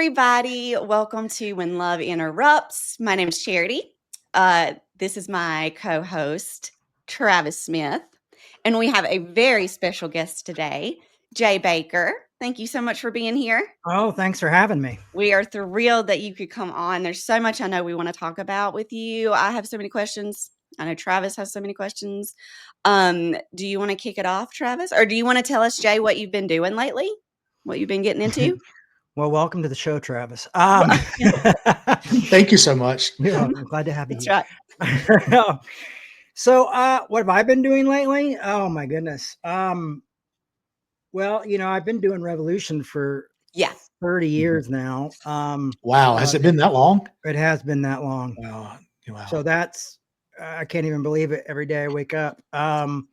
everybody. Welcome to When Love Interrupts. My name is Charity. This is my co-host, Travis Smith. And we have a very special guest today, Jay Bakker. Thank you so much for being here. Oh, thanks for having me. We are thrilled that you could come on. There's so much I know we want to talk about with you. I have so many questions. I know Travis has so many questions. Do you want to kick it off, Travis? Or do you want to tell us, Jay, what you've been doing lately? What you've been getting into? Well, welcome to the show, Travis. Thank you so much. I'm glad to have you That's here. right. So, what have I been doing lately? Oh my goodness. Well, I've been doing Revolution for 30 years now. Wow. Has it been that long? It has been that long. Wow. So that's, I can't even believe it. Every day I wake up. I've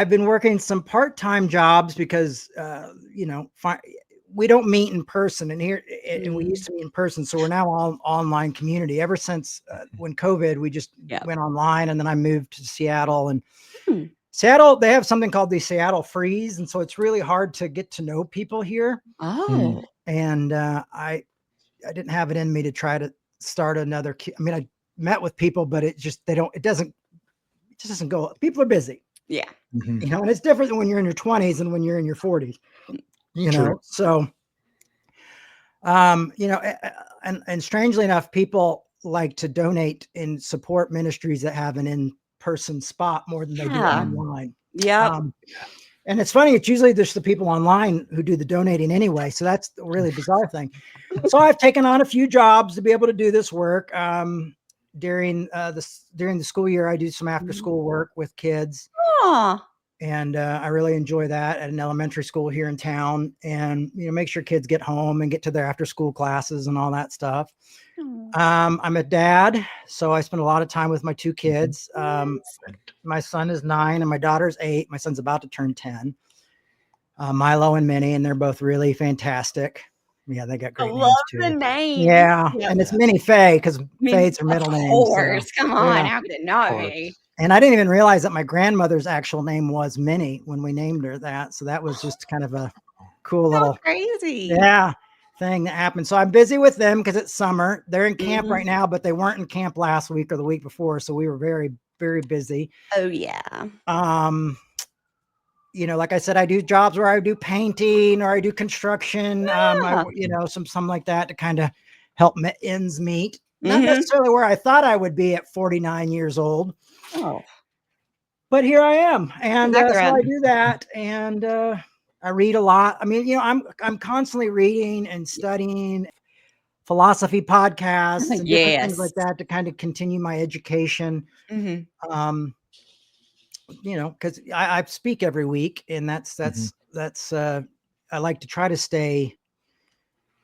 been working some part-time jobs because, we don't meet in person and we used to meet in person. So we're now all online community ever since when COVID, we just went online, and then I moved to Seattle, and Seattle, they have something called the Seattle freeze. And so it's really hard to get to know people here. Oh, And I didn't have it in me to try to start another. I met with people, but it just doesn't go. People are busy. yeah. And it's different than when you're in your 20s and when you're in your 40s. So, and strangely enough, people like to donate and support ministries that have an in-person spot more than they do online. Yeah. And it's funny, it's usually just the people online who do the donating anyway. So that's the really bizarre thing. So I've taken on a few jobs to be able to do this work. During the school year, I do some after school work with kids. Oh. And I really enjoy that at an elementary school here in town, and make sure kids get home and get to their after school classes and all that stuff. I'm a dad, so I spend a lot of time with my two kids. My son is 9 and my daughter's 8. My son's about to turn 10. Milo and Minnie, and they're both really fantastic. Yeah, they got great names too. The name. Yeah, and it's Minnie Faye because Faye's her middle name. Of course, so, come on, how could it not be? And I didn't even realize that my grandmother's actual name was Minnie when we named her that. So that was just kind of a cool little crazy thing that happened. So I'm busy with them because it's summer. They're in camp right now, but they weren't in camp last week or the week before. So we were very, very busy. Oh yeah. Like I said, I do jobs where I do painting or I do construction, some like that to kind of help ends meet. Not necessarily where I thought I would be at 49 years old. Oh, but here I am, and so I do that, and I read a lot. I mean, I'm constantly reading and studying philosophy podcasts and different things like that to kind of continue my education. Because I speak every week, and that's I like to try to stay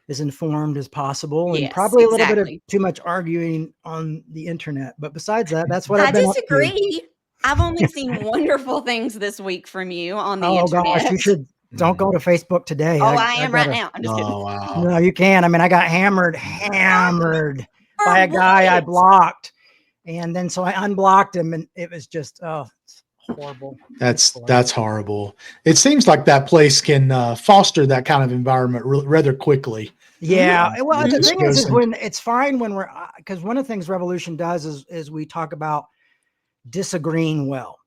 as informed as possible, and probably a little bit of too much arguing on the internet. But besides that, that's what I've been disagree. Up to. I've only seen wonderful things this week from you on the internet. Oh gosh, you should don't go to Facebook today. I am right now. I'm just kidding. Wow. No, you can. I mean, I got hammered by a guy I blocked, and then so I unblocked him, and it was just it's horrible. That's horrible. It seems like that place can foster that kind of environment rather quickly. Yeah. Well, the thing is when it's fine when we're, because one of the things Revolution does is we talk about disagreeing well.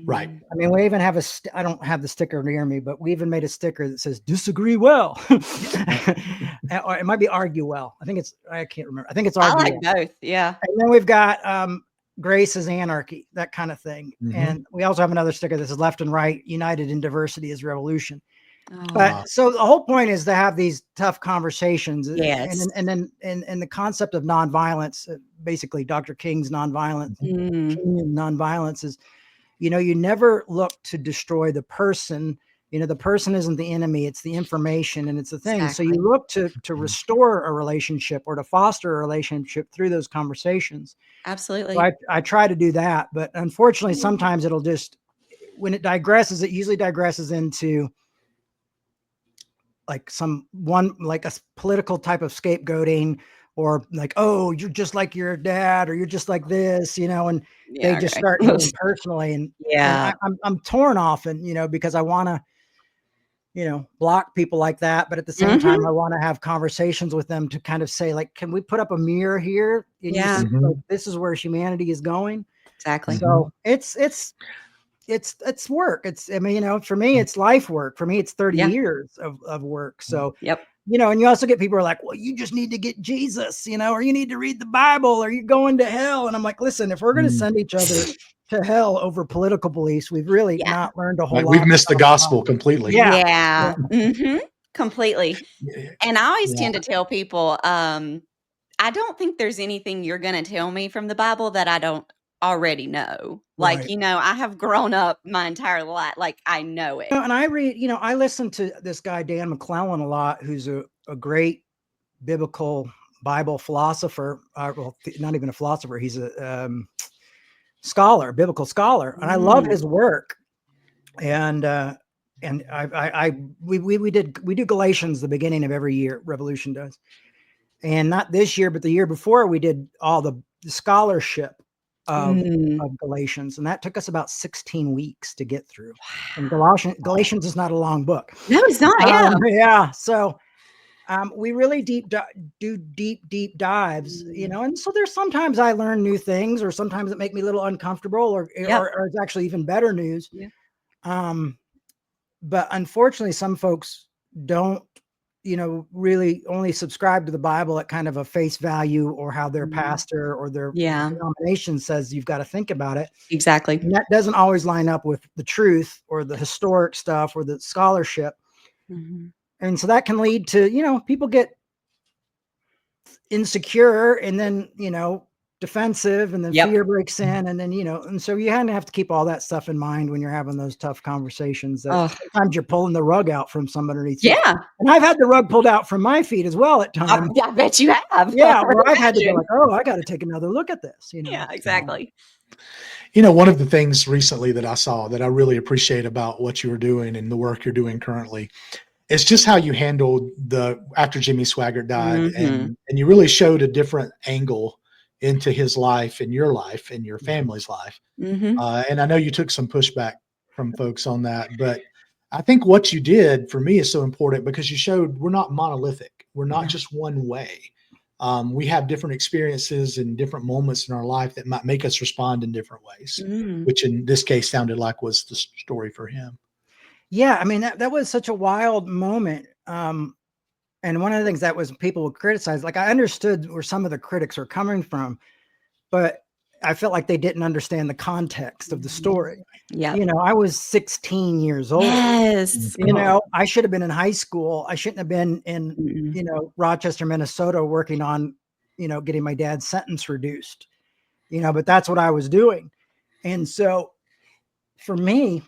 Right. I mean, we even have I don't have the sticker near me, but we even made a sticker that says disagree well. Or it might be argue well. I can't remember. I think it's argue. I like both. Yeah. And then we've got grace is anarchy, that kind of thing. And we also have another sticker that says left and right, united in diversity is revolution. But so the whole point is to have these tough conversations. Yes. And then the concept of nonviolence, basically Dr. King's nonviolence is, you never look to destroy the person. The person isn't the enemy, it's the information and it's the thing. Exactly. So you look to restore a relationship or to foster a relationship through those conversations. Absolutely. So I try to do that, but unfortunately, sometimes it'll just, when it usually digresses into like a political type of scapegoating, or like, oh, you're just like your dad, or you're just like this, and they just start going personally. And I'm torn often, because I want to block people like that. But at the same time, I want to have conversations with them to kind of say, like, can we put up a mirror here? And you see, like, this is where humanity is going. Exactly. So it's work. I mean, for me, it's life work. For me, it's 30 years of work. So, and you also get people who are like, well, you just need to get Jesus, or you need to read the Bible, or you're going to hell. And I'm like, listen, if we're going to send each other to hell over political beliefs, we've really not learned a whole lot. We've missed the gospel completely. Yeah. Completely. And I always tend to tell people, I don't think there's anything you're going to tell me from the Bible that I don't already know. Like, I have grown up my entire life. Like, I know it. And I read, I listen to this guy, Dan McClellan, a lot, who's a great biblical Bible philosopher. Well, not even a philosopher. He's a scholar, biblical scholar. And I love his work. And we do Galatians the beginning of every year. Revolution does. And not this year, but the year before, we did all the scholarship of Galatians. And that took us about 16 weeks to get through. And Galatians is not a long book. No, it's not. So we really do deep dives, and so there's sometimes I learn new things, or sometimes it make me a little uncomfortable, or it's actually even better news. But unfortunately, some folks don't, really only subscribe to the Bible at kind of a face value, or how their pastor or their denomination says you've got to think about it. Exactly. And that doesn't always line up with the truth or the historic stuff or the scholarship. And so that can lead to, people get insecure, and then, defensive, and then fear breaks in. And then, and so you have to keep all that stuff in mind when you're having those tough conversations, that sometimes you're pulling the rug out from some underneath. And I've had the rug pulled out from my feet as well at times. I bet you have. Where I've had to go like, oh, I got to take another look at this. Yeah, exactly. One of the things recently that I saw that I really appreciate about what you were doing and the work you're doing currently, it's just how you handled after Jimmy Swaggart died, and you really showed a different angle into his life and your family's life. And I know you took some pushback from folks on that, but I think what you did for me is so important, because you showed we're not monolithic. We're not just one way. We have different experiences and different moments in our life that might make us respond in different ways, which in this case sounded like was the story for him. Yeah, I mean, that was such a wild moment. And one of the things that was people would criticize, like, I understood where some of the critics are coming from, but I felt like they didn't understand the context of the story. Yeah. I was 16 years old. Yes. I should have been in high school. I shouldn't have been in, Rochester, Minnesota, working on, getting my dad's sentence reduced, but that's what I was doing. And so for me,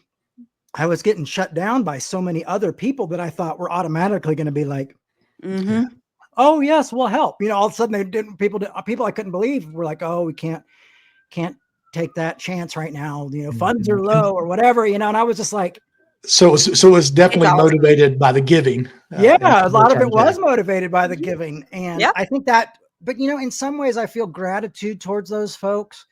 I was getting shut down by so many other people that I thought were automatically going to be like, oh yes, we'll help. All of a sudden people I couldn't believe were like, oh, we can't take that chance right now. Funds are low or whatever, and I was just like, so it was definitely motivated by the giving. A lot of it was motivated by the giving. And I think that, but in some ways I feel gratitude towards those folks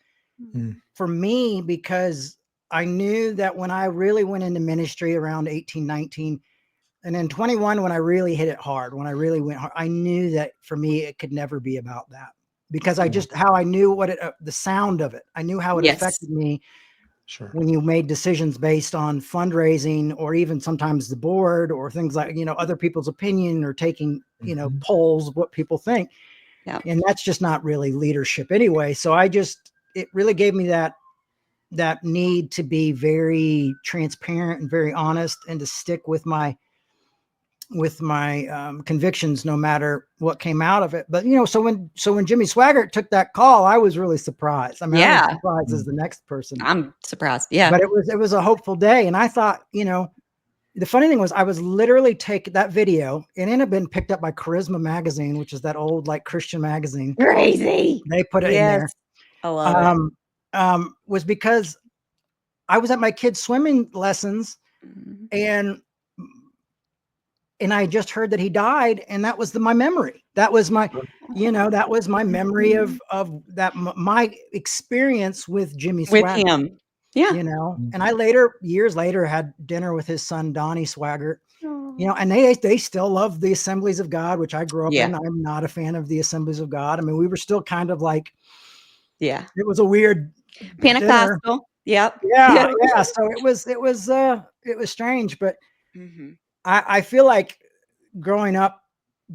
for me, because I knew that when I really went into ministry around 18, 19, and then 21, when I really hit it hard, when I really went hard, I knew that for me, it could never be about that, because how I knew what the sound of it, I knew how it affected me. Sure. When you made decisions based on fundraising, or even sometimes the board, or things like, other people's opinion, or taking, polls of what people think. Yeah. And that's just not really leadership anyway. So it really gave me that need to be very transparent and very honest, and to stick with my convictions, no matter what came out of it. But, so when Jimmy Swaggart took that call, I was really surprised. I mean, I was surprised as the next person. I'm surprised. Yeah. But it was a hopeful day. And I thought, the funny thing was, I was literally taking that video, and it had been picked up by Charisma magazine, which is that old, like, Christian magazine. Crazy. They put it in there. I love it. Was because I was at my kids' swimming lessons, and I just heard that he died, and that was my memory. That was my, that was my memory of that, my experience with Jimmy Swaggart. With him. Yeah. And I years later had dinner with his son, Donnie Swaggart. you know, and they still love the Assemblies of God, which I grew up in. Yeah. I'm not a fan of the Assemblies of God. I mean, we were still kind of like, Yeah. it was a weird dinner. Pentecostal. Yep. Yeah, yeah. So it was strange, but Mhm. I feel like growing up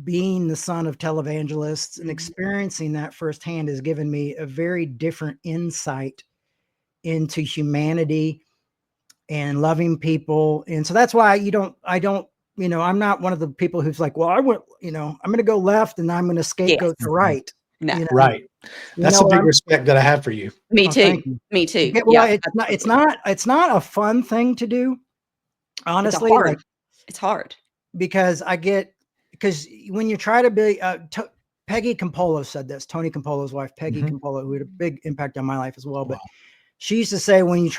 being the son of televangelists and Mhm. experiencing that firsthand has given me a very different insight into humanity and loving people. And so that's why I don't, you know, I'm not one of the people who's like, well, I went, you know, I'm going to go left and I'm going to scapegoat Yes. to right. No. You know, Right. you That's know a what big I'm, respect that I have for you. Me oh, too. thank you. Me too. Well, Yeah. Absolutely. it's not a fun thing to do, It's a honestly, like, hard. It's hard. because because when you try to be, Peggy Campolo said this, Tony Campolo's wife, Peggy Mhm. Campolo, who had a big impact on my life as well. But Wow. she used to say, when you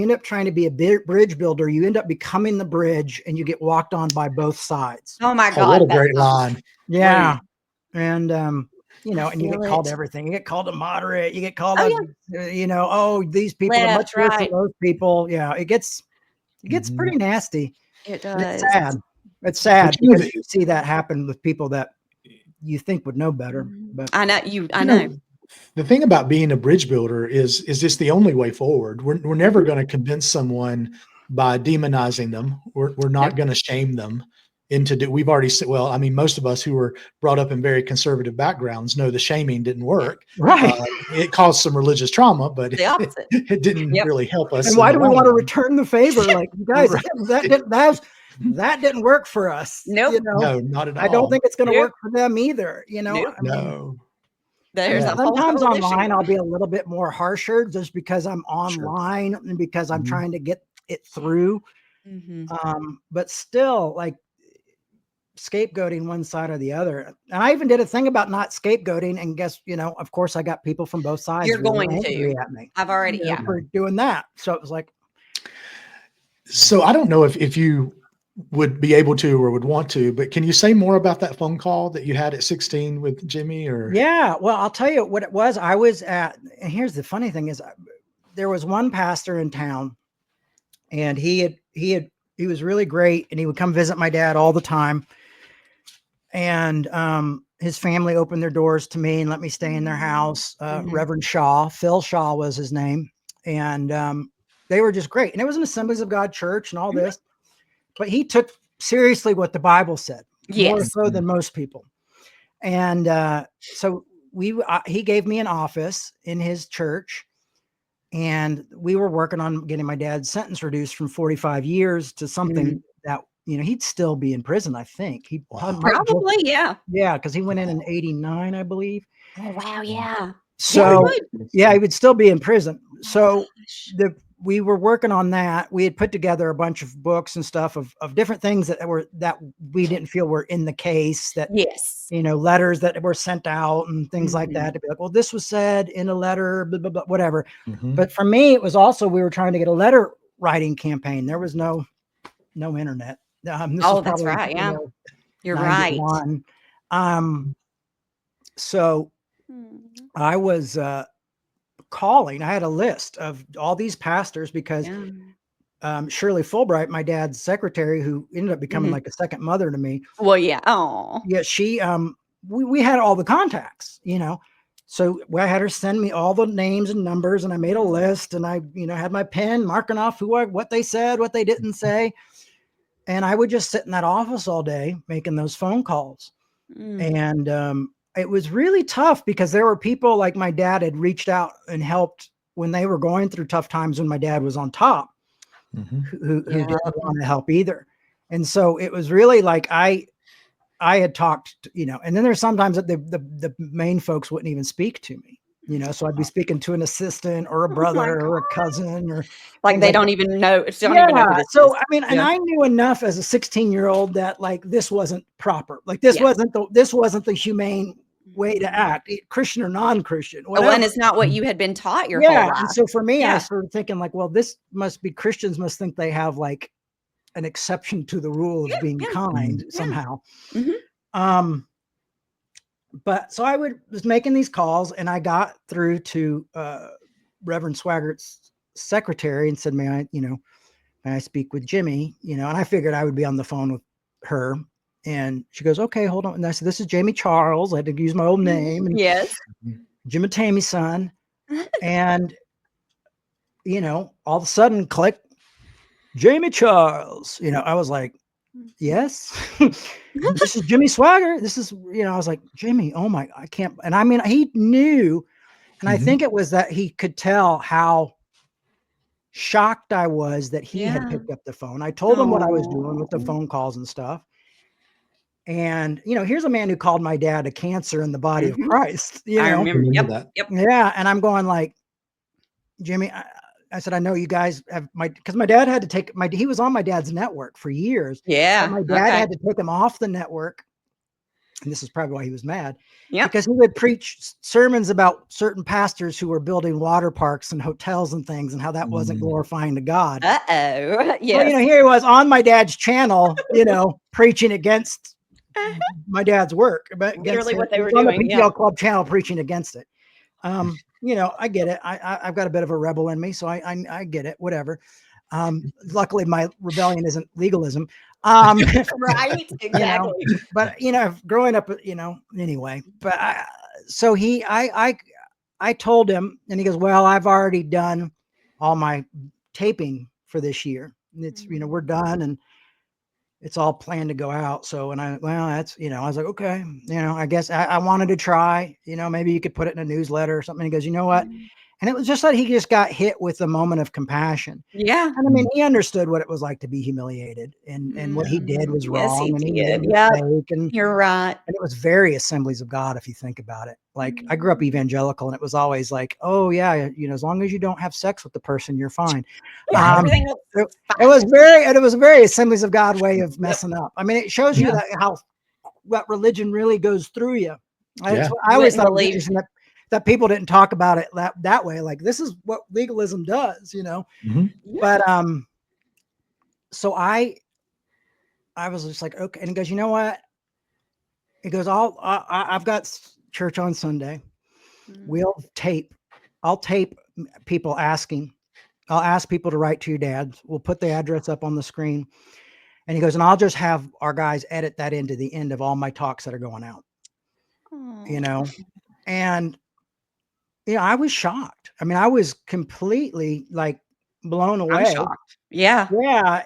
end up trying to be a bridge builder, you end up becoming the bridge and you get walked on by both sides. Oh my Oh, what God. a great line. Yeah. And, you I know, and you feel get called it. everything. You get called a moderate, you get called Oh a, yeah. you know, oh, these people are much Left, worse than right. those people. Yeah. It gets Mhm. pretty nasty. It And it's does. sad. It's But sad you know, because you see that happen with people that you think would know better, but I know you. I you know. know, the thing about being a bridge builder is this the only way forward? We're never Mhm. going to convince someone by demonizing them. We're not Nope. going to shame them into we've already said, well, I mean, most of us who were brought up in very conservative backgrounds know the shaming didn't work. right. It caused some religious trauma, but The opposite. it didn't Yep. really help us And in why the do we long want to run. return the favor? Like, you guys, Right. that didn't work for us. Nope. You know, No, not at I don't all. think it's going to Nope. work for them either. You know, Nope. No. I There's mean, a Yeah. whole sometimes coalition online I'll going. be a little bit more harsher just because I'm Sure. online and because I'm Mhm. trying to get it through. Mhm. But still, like, scapegoating one side or the other. And I even did a thing about not scapegoating, and guess, you know, of course, I got people from both sides You're really going angry to. at me, I've already. you know, Yeah. for doing that. So it was like, So I don't know if you would be able to or would want to, but can you say more about that phone call that you had at 16 with Jimmy? Or yeah, well, I'll tell you what it was. I was at, and here's the funny thing is, there was one pastor in town, and he was really great, and he would come visit my dad all the time. And his family opened their doors to me and let me stay in their house. Mhm. Reverend Shaw, Phil Shaw was his name, and they were just great. And it was an Assemblies of God church and all Mhm. this, but he took seriously what the Bible said, more Yes. so than most people. And so he gave me an office in his church, and we were working on getting my dad's sentence reduced from 45 years to something Mhm. that, you know, he'd still be in prison. I think he wow. might just, Probably. Yeah. yeah, because he went in 89, I believe. Oh wow. Yeah. Yeah. He So would. yeah, he would still be in prison. Oh my So gosh. we were working on that. We had put together a bunch of books and stuff of different things that we didn't feel were in the case, that, Yes. you know, letters that were sent out and things like Mhm. that, to be like, well, this was said in a letter, blah, blah, blah, whatever. Mhm. But for me, it was also, we were trying to get a letter writing campaign. There was no internet. This was Oh, that's probably, right. you Yeah. know, You're right. 91. So Mhm. I was calling. I had a list of all these pastors because Yeah. Shirley Fulbright, my dad's secretary, who ended up becoming Mhm. like a second mother to me. Well, yeah. Oh. Yeah, she we had all the contacts, you know. So I had her send me all the names and numbers, and I made a list, and I, you know, had my pen marking off what they said, what they didn't say. And I would just sit in that office all day making those phone calls. Mm. And it was really tough because there were people like my dad had reached out and helped when they were going through tough times when my dad was on top, Mhm. who Yeah. didn't want to help either. And so it was really like I had talked, you know, and then there's sometimes that the main folks wouldn't even speak to me, you know, so I'd be speaking to an assistant or a Oh my brother or a god. cousin or Like things they like that. don't even know. Don't even know Yeah. who this is. So I mean, and Yeah. I knew enough as a 16-year-old that, like, this wasn't proper. Like, this Yeah. wasn't the humane way to Mhm. act, Christian or non-Christian, Oh, whatever. and it's not what you had been taught your whole Yeah. And life. so for me, I Yeah. started thinking like, well, this must be, Christians must think they have like an exception to the rule of Yeah. being Yeah. kind Yeah. somehow. Mhm. Um, but so was making these calls, and I got through to Reverend Swaggart's secretary and said, may I, you know, may I speak with Jimmy? You know, and I figured I would be on the phone with her, and she goes, okay, hold on. And I said, this is Jamie Charles. I had to use my old name. And Yes. Jim and Tammy's son. And, you know, all of a sudden, click, Jamie Charles. You know, I was like, yes, this is Jimmy Swagger. This is, you know, I was like, Jimmy, oh my, I can't. And I mean, he knew. And I think it was that he could tell how shocked I was that he had picked up the phone. I told him what I was doing with the phone calls and stuff. And, you know, here's a man who called my dad a cancer in the body of Christ, you know? I remember. Yep. that. Yep. Yeah. And I'm going like, Jimmy, I said, I know you guys have because my dad had to take he was on my dad's network for years. Yeah. But my dad had to take him off the network. And this is probably why he was mad. Yep. Because he would preach sermons about certain pastors who were building water parks and hotels and things and how that wasn't glorifying to God. Uh-oh. Yes. Well, you know, here he was on my dad's channel, you know, preaching against my dad's work. But literally what they were on doing. the PTL Club channel preaching against it. You know, I get it. I've got a bit of a rebel in me, so I get it. Whatever. Luckily, my rebellion isn't legalism. Right. Exactly. You know, but you know, growing up, you know, anyway. But so I told him, and he goes, "Well, I've already done all my taping for this year. It's you know, we're done, and it's all planned to go out." So, and well, that's, you know, I was like, okay, you know, I guess I wanted to try, you know, maybe you could put it in a newsletter or something. He goes, you know what? And it was just like he just got hit with a moment of compassion. Yeah. And I mean, he understood what it was like to be humiliated, and what he did was wrong. Yes, And he he made a did. Yeah. mistake. And You're right. it was very Assemblies of God, if you think about it. Like I grew up evangelical, and it was always like, oh yeah, you know, as long as you don't have sex with the person, you're fine. Yeah, everything else is It was a very Assemblies of God way of messing up. I mean, it shows you that how what religion really goes through you. I always thought it was interesting that people didn't talk about it that way. Like, this is what legalism does, you know. But so I was just like, okay. And he goes, you know what? He goes, I've got church on Sunday. I'll tape people asking. I'll ask people to write to your dad. We'll put the address up on the screen. And he goes, and I'll just have our guys edit that into the end of all my talks that are going out. You know, and you know, I was shocked. I mean, I was completely like blown away. I'm shocked. Yeah. Yeah.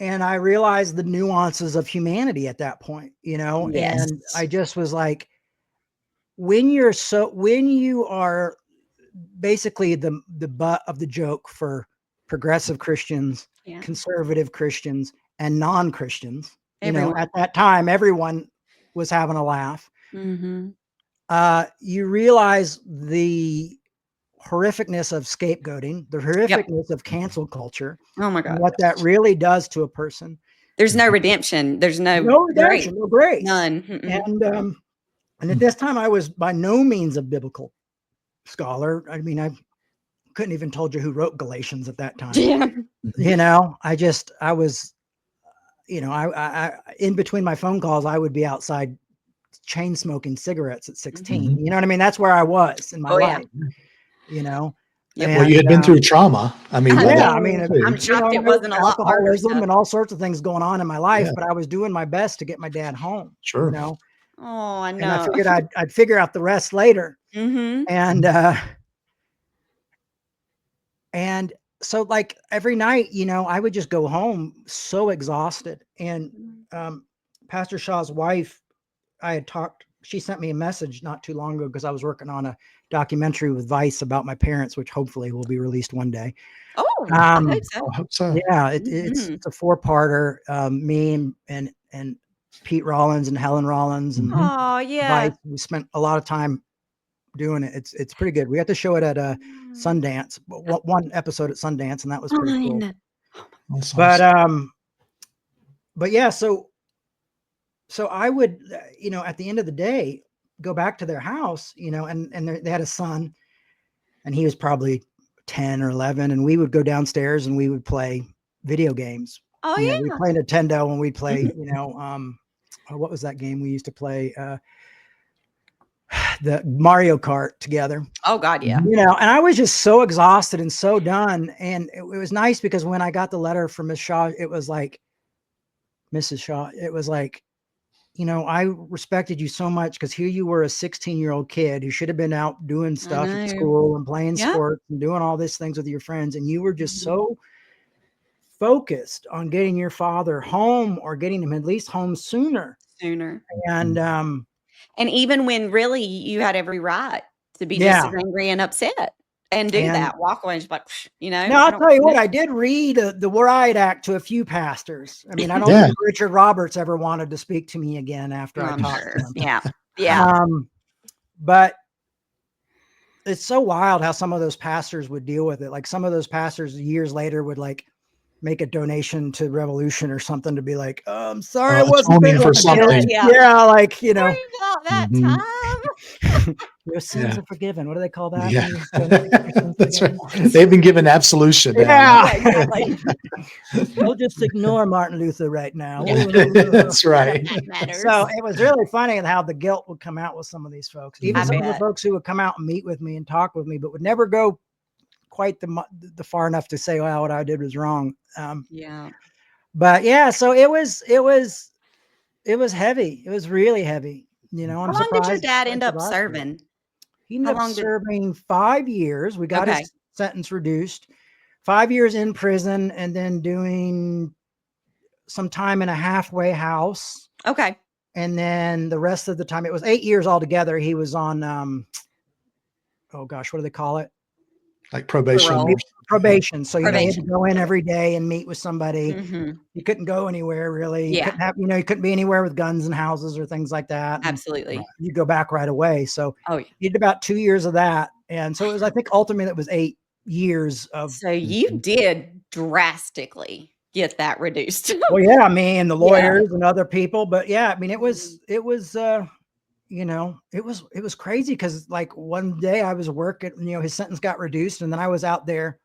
And I realized the nuances of humanity at that point, you know. Yes. And I just was like, when you are basically the butt of the joke for progressive Christians, conservative Christians, and non-Christians, you know, at that time, everyone was having a laugh. You realize the horrificness of scapegoating, the horrificness of cancel culture. Oh my God. What that really does to a person. There's no redemption. There's no redemption, no grace. None. And at this time, I was by no means a biblical scholar. I mean, I couldn't even told you who wrote Galatians at that time. Yeah. You know, I was, you know, I in between my phone calls, I would be outside chain smoking cigarettes at 16. You know what I mean? That's where I was in my life. You know. Well, you had been through trauma. I mean, I mean, I'm shocked it wasn't a lot harder stuff. And all sorts of things going on in my life, but I was doing my best to get my dad home. Sure. You know. Oh, I know. And I figured I'd figure out the rest later. And so like every night, you know, I would just go home so exhausted. And Pastor Shaw's wife, she sent me a message not too long ago because I was working on a documentary with Vice about my parents, which hopefully will be released one day. Oh, I hope so. Yeah, it's a 4-parter. Me and Pete Rollins and Helen Rollins and Vice. We spent a lot of time doing it. It's pretty good. We got to show it at Sundance, one episode at Sundance, and that was pretty cool. But yeah, so I would, you know, at the end of the day, go back to their house, you know, and they had a son, and he was probably 10 or 11, and we would go downstairs and we would play video games. Oh, you know, we play Nintendo, and we'd play, you know, what was that game we used to play? The Mario Kart together. Oh God, yeah. You know, and I was just so exhausted and so done. And it was nice because when I got the letter from Ms. Shaw, it was like, Mrs. Shaw, it was like, I respected you so much because here you were, a 16-year-old kid who should have been out doing I stuff at know. school and playing Yep. sports and doing all these things with your friends. And you were just Mhm. so focused on getting your father home or getting him at least home sooner. And And even when really you had every right to be just as angry and upset and do that, walk away and just like, Now, I I'll don't tell you what, I did read the Riot Act to a few pastors. I mean, I don't think Richard Roberts ever wanted to speak to me again after I talked to him. Yeah. Yeah. But it's so wild how some of those pastors would deal with it. Like some of those pastors years later would like make a donation to Revolution or something to be like, oh, I'm sorry, I wasn't atoning for something. Yeah, like, Sorry about that time. Your sins are forgiven. What do they call that? Yeah. That's right. They've been given absolution. Yeah, exactly. We'll just ignore Martin Luther right now. That's right. So it was really funny how the guilt would come out with some of these folks. Even some of the folks who would come out and meet with me and talk with me, but would never go quite the far enough to say, well, what I did was wrong. But yeah, so it was heavy. It was really heavy. I'm surprised. How long did your dad end up serving? He ended up serving 5 years. We got his sentence reduced. 5 years in prison and then doing some time in a halfway house. Okay. And then the rest of the time, it was 8 years altogether. He was on, oh gosh, what do they call it? Like probation. Probation. So, you had to go in every day and meet with somebody. You couldn't go anywhere really. You couldn't have, you couldn't be anywhere with guns and houses or things like that. Absolutely. You go back right away. So you did about 2 years of that. And so it was, I think ultimately it was 8 years of. So you did drastically get that reduced. Well, yeah, me and the lawyers and other people, but yeah, I mean, it was it was crazy. Cause like one day I was working, his sentence got reduced and then I was out there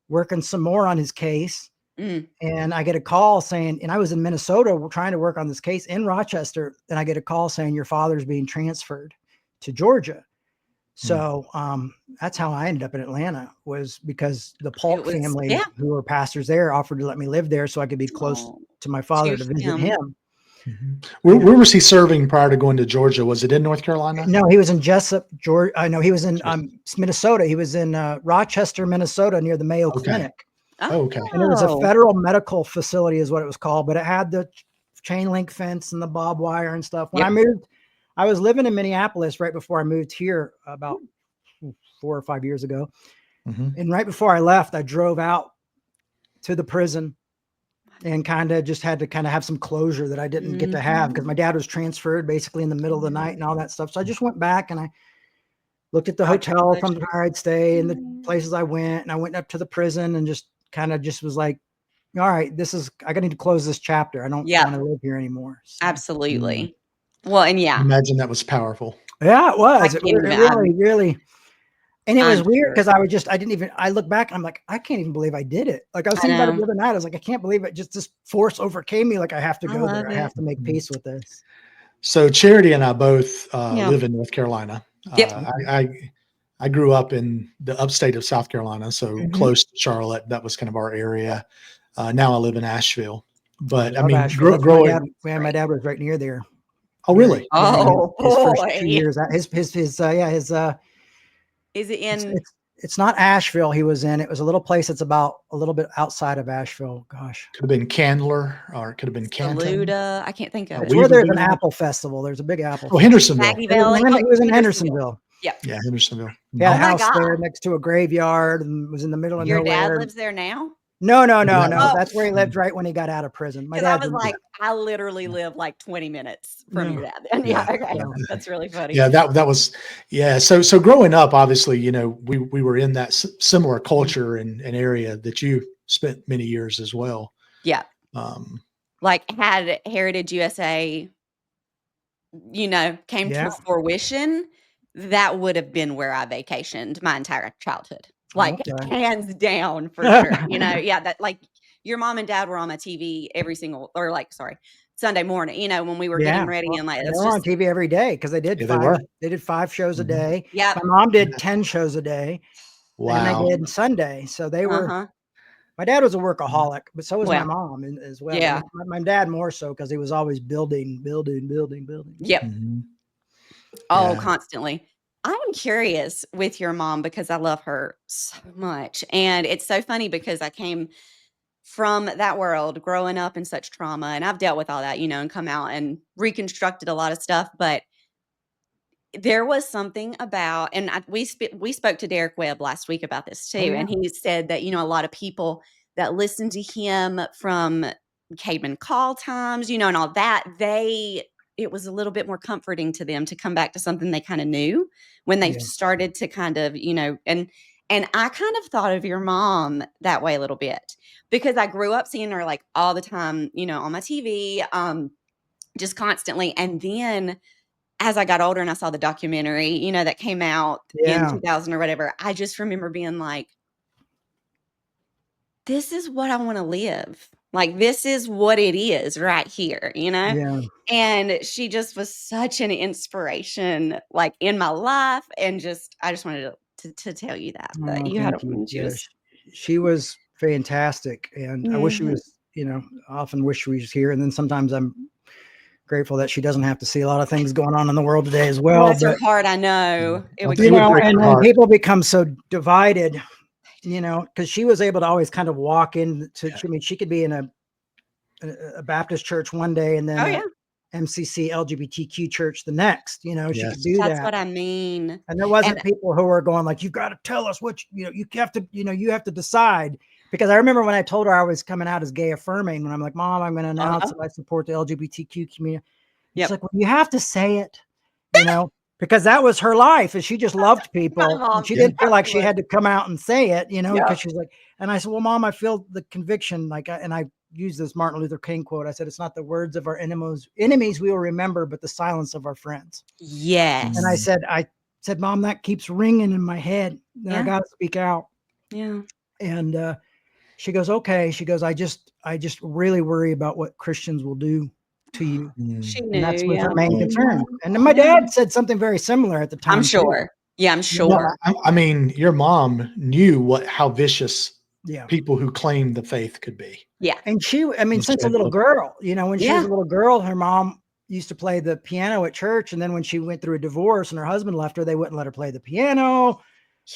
working some more on his case. And I get a call saying, and I was in Minnesota trying to work on this case in Rochester. And I get a call saying your father's being transferred to Georgia. So that's how I ended up in Atlanta, was because the Polk family, who were pastors there, offered to let me live there so I could be close to my father to visit him. Where was he serving prior to going to Georgia? Was it in North Carolina? No, he was in Jessup, Georgia. No, he was in Minnesota. He was in Rochester, Minnesota, near the Mayo Clinic. Oh, okay. And it was a federal medical facility is what it was called, but it had the chain link fence and the barbed wire and stuff. When I moved, I was living in Minneapolis right before I moved here about 4 or 5 years ago. And right before I left, I drove out to the prison and kind of just had to have some closure that I didn't get to have because my dad was transferred basically in the middle of the night and all that stuff. So I just went back and I looked at the hotel from where I'd stay and the places I went, and I went up to the prison and just was like, all right, I need to close this chapter. I don't want to live here anymore. So. Absolutely. Well, and imagine that was powerful. Yeah, it was. It really, really. And it was weird because I look back and I'm like, I can't even believe I did it. Like I was thinking about it the other night. I was like, I can't believe it. Just this force overcame me. Like I have to go there. I have to make peace with this. So Charity and I both live in North Carolina. I grew up in the upstate of South Carolina, so close to Charlotte. That was kind of our area. Now I live in Asheville. But I mean, growing. My dad was right near there. Oh, really? Oh, his first 2 years. Is it in? It's not Asheville. He was in. It was a little place that's about a little bit outside of Asheville. Gosh, could have been Candler, or it could have been Canton. Saluda. I can't think of. It's where there's an apple festival. There's a big apple. Oh, Hendersonville. He was in Hendersonville. Yeah, Hendersonville. He had a house there next to a graveyard and was in the middle of nowhere. Your dad lives there now? No. That's where he lived right when he got out of prison. My dad was like, I literally live like 20 minutes from your dad. Okay. That's really funny. Yeah, that was, So growing up, obviously, we were in that similar culture and area that you spent many years as well. Yeah. Like had Heritage USA, came to fruition, that would have been where I vacationed my entire childhood. Like hands down for sure. That like your mom and dad were on my TV Sunday morning, when we were getting ready and like they were on TV every day because they did five shows a day. Yeah. My mom did 10 shows a day. Wow. And they did Sunday. So they were My dad was a workaholic, but so was my Well, mom as well. yeah. My dad more so because he was always building. Yep. Mhm. Oh, Yeah. constantly. I'm curious with your mom because I love her so much. And it's so funny because I came from that world growing up in such trauma and I've dealt with all that, and come out and reconstructed a lot of stuff. But there was something about, and we spoke to Derek Webb last week about this too, Oh yeah, and he said that a lot of people that listen to him from caveman call times, and all that, it was a little bit more comforting to them to come back to something they kind of knew when they yeah, started to kind of, and I kind of thought of your mom that way a little bit because I grew up seeing her like all the time, on my TV, just constantly, and then as I got older and I saw the documentary, that came out in yeah, 2000 or whatever, I just remember being like, this is what I want to live. Like, this is what it is right here, yeah. And she just was such an inspiration, like in my life. And I just wanted to tell you that Oh, you had a thank you. woman. She Yeah, was, she was fantastic, and I wish she mhm. was. I often wish she was here, and then sometimes I'm grateful that she doesn't have to see a lot of things going on in the world today as well. Bless her But heart. I Yeah. know it would It kill would my break heart. and your when heart. people become so divided, because she was able to always kind of walk into. Yeah. I mean, she could be in a Baptist church one day and then Oh, a yeah. MCC LGBTQ church the next. She could Yes. do That's that. what I mean. And there wasn't And people who were going like, "You've got to tell us what you have to, you have to decide." Because I remember when I told her I was coming out as gay affirming, when I'm like, "Mom, I'm going to announce uh-huh. that I support the LGBTQ community." And she's Yep. like, "Well, you have to say it, you know, because that was her life, and she just loved My people, and mom she Yeah. didn't feel like she absolutely. had to come out and say it, because Yep. she's like." And I said, "Well, Mom, I feel the conviction, like," and I used this Martin Luther King quote. I said, "It's not the words of our enemies we will remember, but the silence of our friends." And Mhm. Yes. I said, "Mom, that keeps ringing in my head. And I Yeah. got to speak out." Yeah. And she goes, "Okay." She goes, I just really worry about what Christians will do to you." She Mm. And knew, that's was yeah. her main concern. And then my Yeah. dad said something very similar at the I'm time too. sure. Yeah, I'm You know, Well, sure. I mean, your mom knew how vicious yeah. people who claim the faith could be. Yeah. And I mean, And she since a had to little look. girl, when she was Yeah. a little girl, her mom used to play the piano at church. And then when she went through a divorce and her husband left her, they wouldn't let her play the piano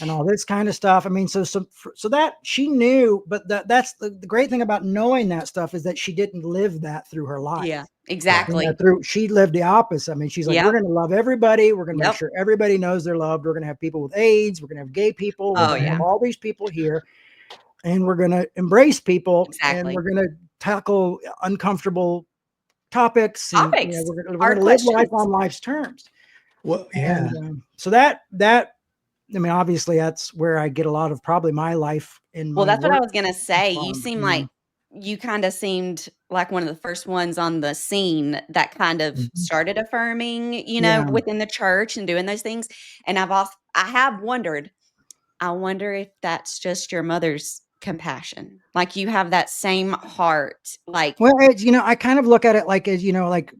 and all this kind of stuff. I mean, so that she knew, but that's the great thing about knowing that stuff is that she didn't live that through her life. Yeah. Exactly. She lived the opposite. I mean, she's like, we're Yep. going to love everybody. We're going to make Yep. sure everybody knows they're loved. We're going to have people with AIDS. We're going to have gay people. We're Oh, going to have yeah. Mhm. all these people here, and we're going to embrace people, and we're Exactly. going to tackle uncomfortable topics, and Topics. we're Hard going to live life questions. on life's terms. Well, And yeah. so that I mean, obviously, that's where I get a lot of probably my life in Well, my that's what I work was gonna say. from. You kinda seemed like one of the first ones on the scene that kind of Mhm. started affirming, Yeah. within the church and doing those things, and I have wondered, I wonder if that's just your mother's compassion. Like, you have that same heart, like Well, I kind of look at it like as like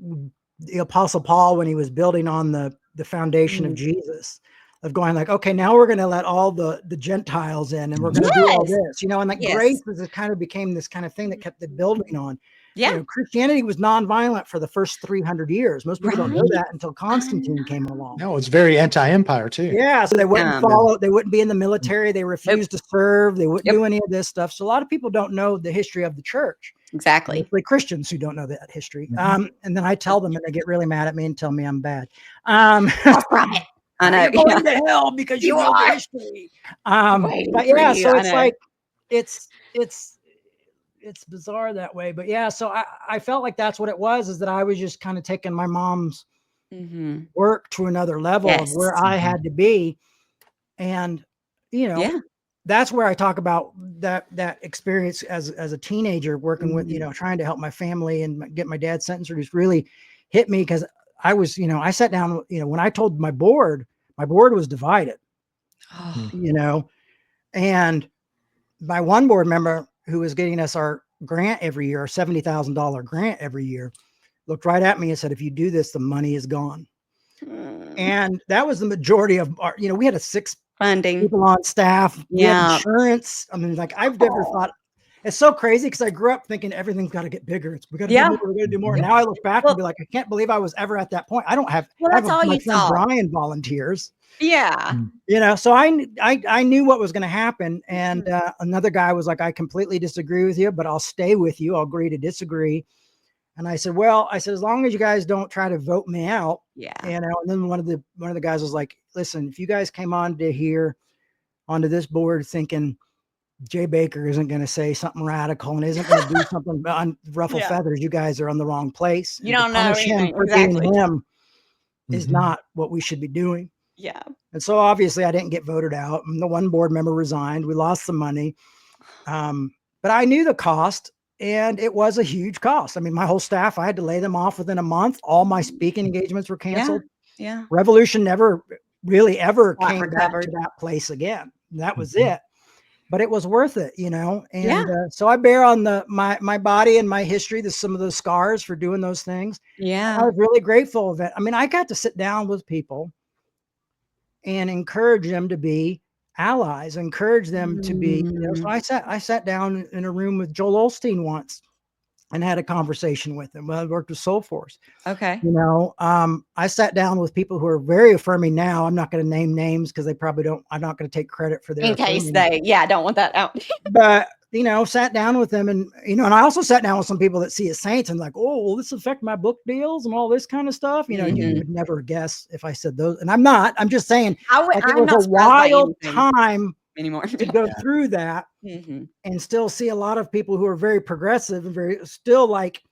the Apostle Paul when he was building on the foundation of mm, Jesus, of going like, okay, now we're going to let all the Gentiles in, and we're going to do all yes! this, and like grace Yes. is kind of became this kind of thing that kept the building on. Yeah. Christianity was nonviolent for the first 300 years. Most people don't know Right? that until I Constantine came along. know. No, it's very anti-empire too. Yeah, so they wouldn't Yeah. follow, they wouldn't be in the military, they Nope. refused to serve, they wouldn't Yep. do any of this stuff. So a lot of people don't know the history of the church, Exactly. mostly Christians who don't know that history. Mhm. And then I tell them, and they get really mad at me and tell me I'm bad. Far from it. I know. You're Yeah. going to hell because you You know the are history. waiting But for yeah, you. so I it's know. like it's it's it's bizarre that way. But yeah, so I felt like that's what it was, is that I was just kind of taking my mom's Mhm. work to another level of where Yes. I Mhm. had to be. And you know, Yeah. that's where I talk about that experience as a teenager working with, Mhm. trying to help my family and get my dad sentence reduced really hit me, because I was, I sat down, when I told my board was divided, Oh. Mm. and my one board member who was getting us our grant every year, our $70,000 grant every year, looked right at me and said, "If you do this, the money is gone." Mm. And that was the majority of our, we had a 6 Funding. people on staff. We had Yeah. insurance. I mean, like I've never Oh. thought. It's so crazy because I grew up thinking everything's got to get bigger. We got to do Yeah. more. We got to do more. Mhm. Now I look back and Well, be like, I can't believe I was ever at that point. I don't have, well, I have that's all my you friend thought. Brian volunteers, Yeah. so I knew what was going to happen. And Mhm. another guy was like, I completely disagree with you, but I'll stay with you. I'll agree to disagree. And I said, well, as long as you guys don't try to vote me out, Yeah. and then one of the guys was like, listen, if you guys came onto this board thinking Jay Bakker isn't going to say something radical and isn't going to do something on ruffle Yeah. feathers, you guys are on the wrong place. You And to don't know punish him anything. for Exactly. doing him is Mhm. not what we should be doing. Yeah. And so obviously I didn't get voted out. And the one board member resigned. We lost some money. But I knew the cost, and it was a huge cost. I mean, my whole staff, I had to lay them off within a month. All my speaking engagements were Yeah. canceled. Yeah. Revolution never really ever Not came back to recovered. that place again. That was Mhm. it. But it was worth it, Yeah. And so I bear on my body and my history, some of those scars for doing those things. And I Yeah. was really grateful of it. I mean, I got to sit down with people and encourage them to be allies, encourage them to be, so I sat down in a room with Joel Osteen once and had a conversation with him. Well, I worked with Soul Force. Okay. I sat down with people who are very affirming now. I'm not going to name names because they probably don't, I'm not going to take credit for their In case affirming. I don't want that out. But, sat down with them and I also sat down with some people that see as saints and like, oh, will this affect my book deals and all this kind of stuff? You Mhm. would never guess if I said those. And I'm not, I'm just saying, like, it I'm was a not surprised by wild anything time anymore. to go Yeah. through that Mhm. and still see a lot of people who are very progressive and very still like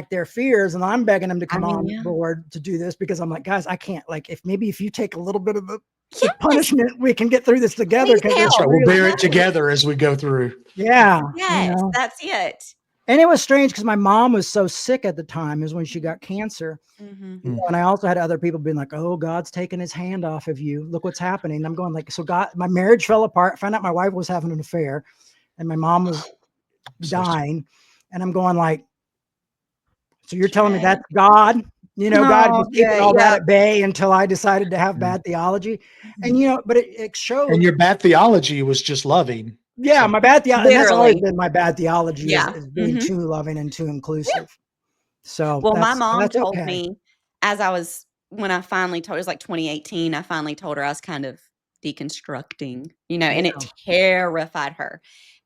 their fears. And I'm begging them to come on Yeah. board to do this because I'm like, guys, I can't, like, if you take a little bit of the Yes. punishment, we can get through this together. Please Cause it's That's right. help. We'll really, bear it together as we go through. yeah, Yes, that's it. And it was strange because my mom was so sick at the time is when she got cancer. Mhm. And I also had other people being like, oh, God's taking his hand off of you. Look what's happening. And I'm going like, so God, my marriage fell apart. Found out my wife was having an affair and my mom was dying. And I'm going like, so you're telling me that's God? God Oh, was keeping Jay, all that yeah. at bay until I decided to have bad theology. And, but it showed. And your bad theology was just loving. Yeah, So my bad theology. And that's always Literally. been my bad theology Yeah. is being Mhm. too loving and too Yeah. inclusive. So Well, my mom that's told okay. me when I finally told her, it was like 2018, I finally told her I was kind of deconstructing, and Yeah. it terrified her.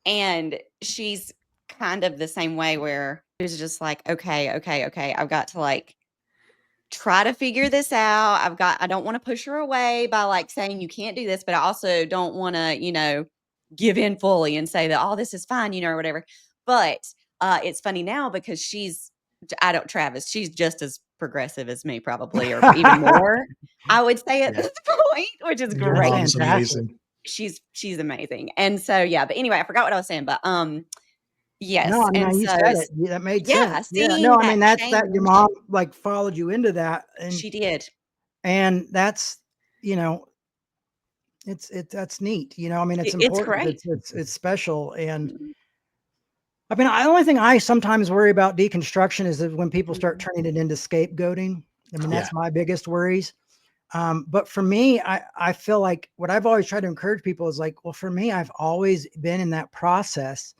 And she's kind of the same way where it was just like, okay, I've got to like try to figure this out. I don't want to push her away by like saying you can't do this, but I also don't want to, give in fully and say that all this is fine, or whatever. But it's funny now because Travis, she's just as progressive as me probably, or even more, I would say at yeah, this point, which is your That's great. mom's fantastic. amazing. She's amazing. And so, yeah, but anyway, I forgot what I was saying, but No, yes. I mean, And you so said it. Yeah, that made sense. Yeah. No, seeing I that mean, that's that your change, mom like followed you into that. she did. And that's, you know, that's neat. I mean, it's It's important. great. It's special. And Mhm. I mean, the only thing I sometimes worry about deconstruction is that when people start Mhm. turning it into scapegoating. I mean, Yeah. that's my biggest worries. But for me, I feel like what I've always tried to encourage people is like, well, for me, I've always been in that process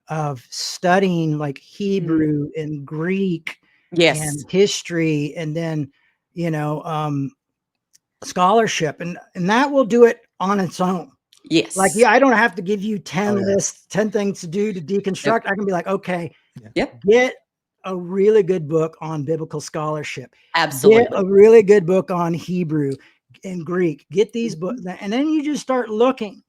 of studying like Mhm. Hebrew and Greek Yes. and history and then, you know, scholarship and that will do it on its own. Like, Yes. yeah, I don't have to give you 10 Oh yeah. lists, 10 things to do to Nope. deconstruct. I can be like, okay, Yeah. Yep. get a really good book on biblical scholarship. Get Absolutely. a really good book on Hebrew and Greek. Get these Mhm. books, and then you just start looking,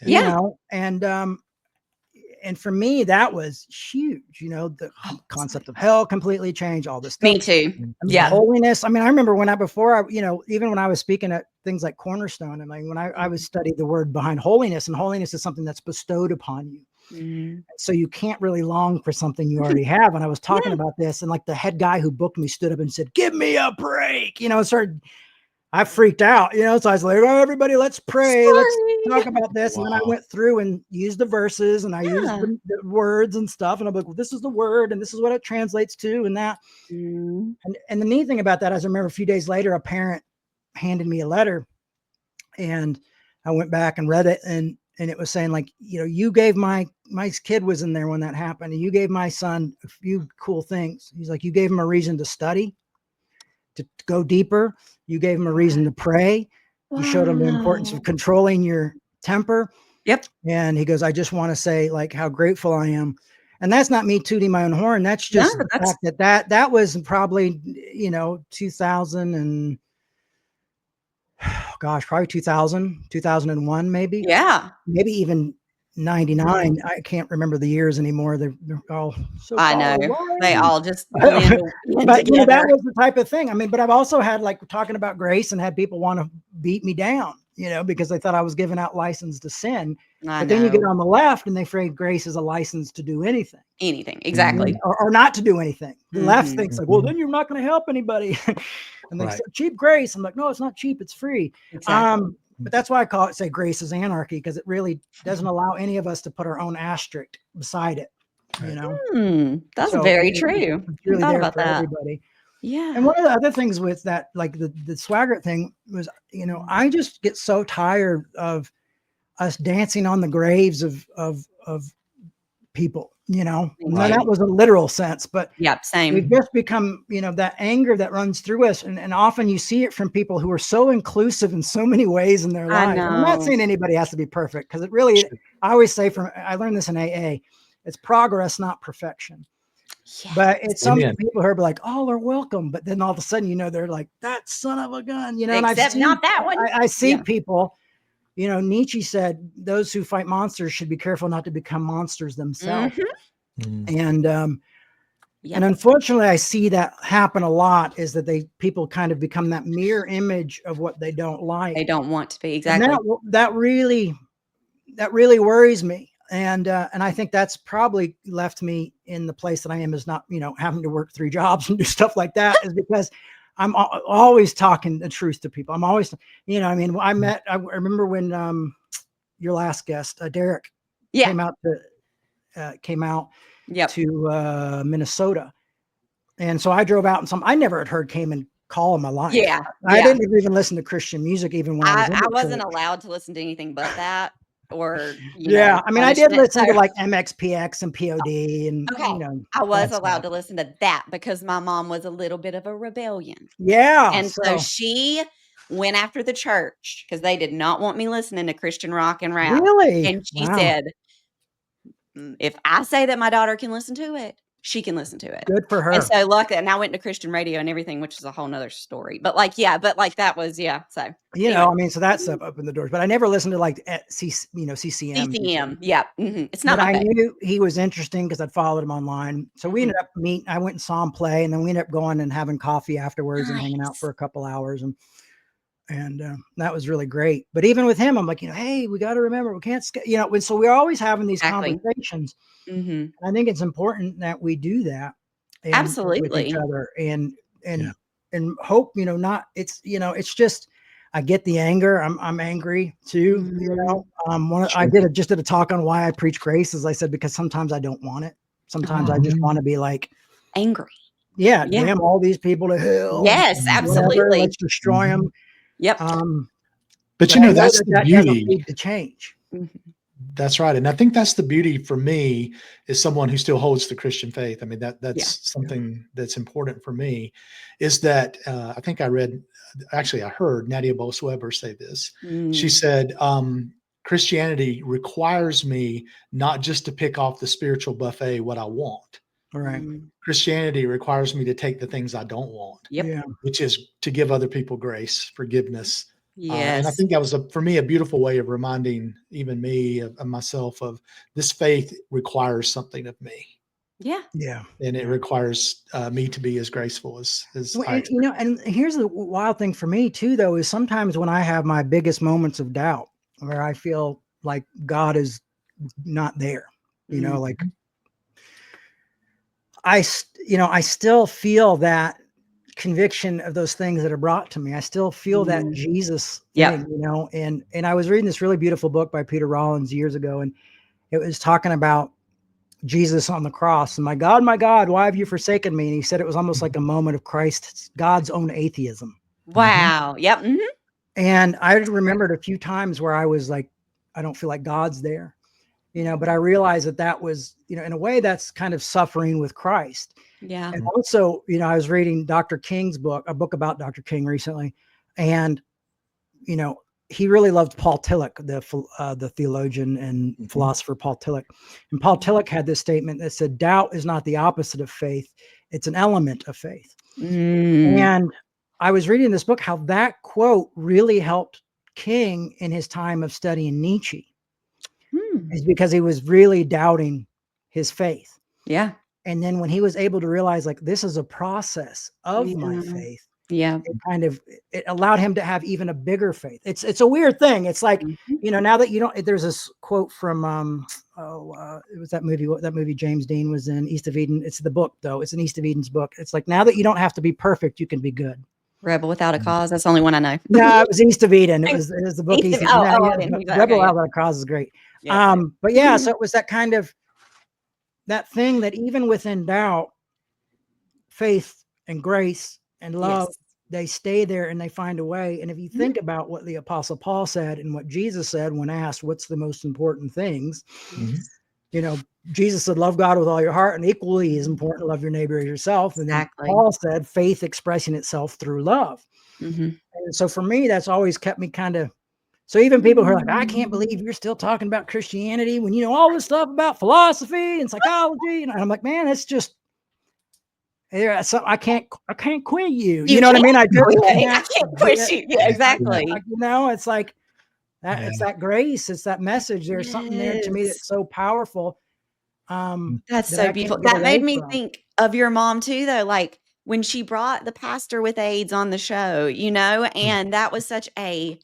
Yeah. and for me, that was huge. The concept of hell completely changed all this stuff. Me too. I mean, Yeah. holiness. I mean, I remember even when I was speaking at things like Cornerstone, and like when I was studied the word behind holiness, and holiness is something that's bestowed upon you. Mhm. So you can't really long for something you already have. And I was talking Yeah. about this, and like the head guy who booked me stood up and said, "Give me a break." I freaked out, so I was like, "Oh, everybody, let's pray. Let's talk Sorry. about this." And then I Wow. went through and used the verses and I used Yeah. the words and stuff. And I'm like, well, this is the word and this is what it translates to and that. Mhm. And the neat thing about that is I remember a few days later, a parent handed me a letter and I went back and read it. And and it was saying like, you gave my kid was in there when that happened, and you gave my son a few cool things. He's like, you gave him a reason to study, to go deeper. You gave him a reason to pray. You showed him the importance of controlling your temper. Yep. And he goes, I just want to say like how grateful I am. And that's not me tooting my own horn. That's just the fact that was probably, 2000 and probably 2001, maybe. Yeah. Maybe even 99. I can't remember the years anymore. They're all so I know. They all just blend but together. That was the type of thing. I mean, but I've also had like talking about grace and had people want to beat me down, because they thought I was giving out license to sin. But then you get on the left and they afraid grace is a license to do anything. Anything. Exactly. Or not to do anything. The left thinks like, well, then you're not going to help anybody. And they say cheap grace. I'm like, no, it's not cheap. It's free. Exactly. But that's why I say grace is anarchy, because it really doesn't allow any of us to put our own asterisk beside it. That's very true. It's really thought there about for that. everybody. Yeah. And one of the other things with that, like the Swaggart thing was, I just get so tired of us dancing on the graves of people, Now that was a literal sense, but same. we've just become, that anger that runs through us. And often you see it from people who are so inclusive in so many ways in their lives. I'm not saying anybody has to be perfect, because it really, I always say I learned this in AA, it's progress, not perfection. Yes. But it's some people who are like, oh, they're welcome. But then all of a sudden, they're like, that son of a gun, Except not that one. I see people, Nietzsche said, those who fight monsters should be careful not to become monsters themselves. And unfortunately, I see that happen a lot, is that people kind of become that mirror image of what they don't like. They don't want to be. Exactly. And that really worries me. And I think that's probably left me in the place that I am, is not, having to work 3 jobs and do stuff like that, is because I'm always talking the truth to people. I'm always, I remember when your last guest, Derek, came out to Minnesota. And so I drove out, and I never had heard Cayman call in my life. I didn't even listen to Christian music, even when I wasn't allowed to listen to anything but that. Or I mean, I did listen to like MXPX and POD, and I was allowed to listen to that because my mom was a little bit of a rebellion. And so she went after the church because they did not want me listening to Christian rock and rap. Really? And she said, if I say that my daughter can listen to it, she can listen to it. Good for her. And so luckily, and I went to Christian radio and everything, which is a whole nother story. But that was, so. I mean, so that stuff opened the doors, but I never listened to like CCM. CCM. Yeah. It's not but my I thing. knew he was interesting because I'd followed him online. So we ended up meeting, I went and saw him play, and then we ended up going and having coffee afterwards and hanging out for a couple hours. And that was really great. But even with him, I'm like, hey, we got to remember, we can't, so we're always having these conversations. I think it's important that we do that. Absolutely. With each other and hope, it's just, I get the anger. I'm angry too. I just did a talk on why I preach grace, as I said, because sometimes I don't want it. Sometimes I just want to be like angry. Yeah. Damn all these people to hell. Yes, absolutely. Let's destroy them. Yep. But that's the beauty. Need to change. That's right. And I think that's the beauty for me, is someone who still holds the Christian faith. I mean, that's something that's important for me, is that I think I heard Nadia Bolz-Weber say this. She said, Christianity requires me not just to pick off the spiritual buffet what I want. Right. Christianity requires me to take the things I don't want, which is to give other people grace, forgiveness. And I think that was for me, a beautiful way of reminding even me of myself of this faith requires something of me. Yeah. Yeah. And it requires me to be as graceful as and here's the wild thing for me too, though, is sometimes when I have my biggest moments of doubt where I feel like God is not there, like I still feel that conviction of those things that are brought to me. I still feel that Jesus thing, and I was reading this really beautiful book by Peter Rollins years ago, and it was talking about Jesus on the cross, and my God, why have you forsaken me? And he said it was almost like a moment of God's own atheism. Wow. Yep. And I remembered a few times where I was like, I don't feel like God's there, but I realized that was, in a way that's kind of suffering with Christ. Yeah. And also, I was reading Dr. King's book, a book about Dr. King recently. And, he really loved Paul Tillich, the theologian and philosopher Paul Tillich. And Paul Tillich had this statement that said, doubt is not the opposite of faith. It's an element of faith. And I was reading this book, how that quote really helped King in his time of studying Nietzsche. Is because he was really doubting his faith. Yeah. And then when he was able to realize, like, this is a process of my faith. Yeah. It allowed him to have even a bigger faith. It's a weird thing. It's like, now that you don't, there's this quote from, it was that movie James Dean was in, East of Eden. It's the book though. It's an East of Eden's book. It's like, now that you don't have to be perfect, you can be good. Rebel Without a Cause. That's the only one I know. No, it was East of Eden. It was the book East of Eden. I didn't hear that. Rebel Without a Cause is great. Yeah. But yeah, so it was that kind of, that thing that even within doubt, faith and grace and love, they stay there and they find a way. And if you think about what the Apostle Paul said and what Jesus said when asked what's the most important things, Jesus said, love God with all your heart, and equally as important to love your neighbor as yourself. And then Paul said, faith expressing itself through love. And so for me, that's always kept me kind of, so even people who are like, I can't believe you're still talking about Christianity when you know all this stuff about philosophy and psychology. And I'm like, man, it's just, so I can't quit you. You know what I mean? I can't push you. Yeah, exactly. It's like that. It's that grace. It's that message. There's something there to me that's so powerful. That's so beautiful. That made me think of your mom too, though. Like when she brought the pastor with AIDS on the show, and that was such a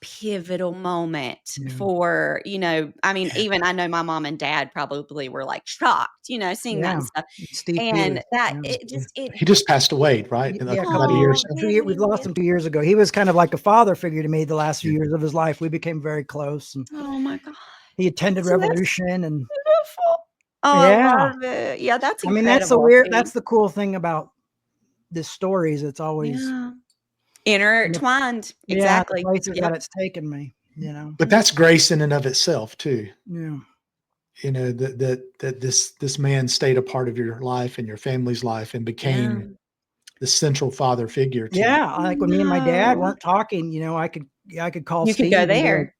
pivotal moment for, I mean, even I know my mom and dad probably were like shocked, seeing that and stuff. Steve and Peters, that he just passed away, right? About a year. We lost him 2 years ago. He was kind of like a father figure to me the last few years of his life. We became very close. And oh my God. He attended Revolution and beautiful. Oh, I love it. Yeah, that's incredible. I mean, that's the cool thing about this story is it's always intertwined. Exactly. The places that it's taken me, But that's grace in and of itself too. Yeah. That this man stayed a part of your life and your family's life and became the central father figure to you. Like when me and my dad weren't talking, I could call Steve. You could go there.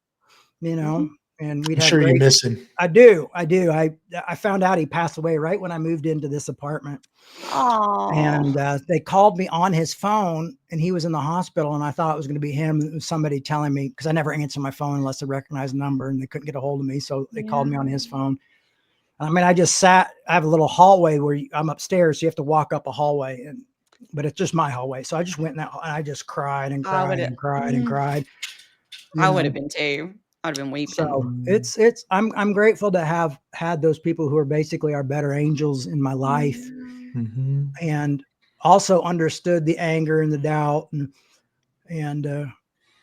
And we'd I'm sure you miss him. I do. I found out he passed away right when I moved into this apartment. Oh. And they called me on his phone, and he was in the hospital, and I thought it was going to be him. It was somebody telling me, because I never answer my phone unless they recognize the number, and they couldn't get a hold of me, so they called me on his phone. I mean, I just sat. I have a little hallway where I'm upstairs, so you have to walk up a hallway, but it's just my hallway. So I just went in that, and I just cried and cried and cried and cried. I would have been too. I'd have been weeping. So I'm grateful to have had those people who are basically our better angels in my life, and also understood the anger and the doubt and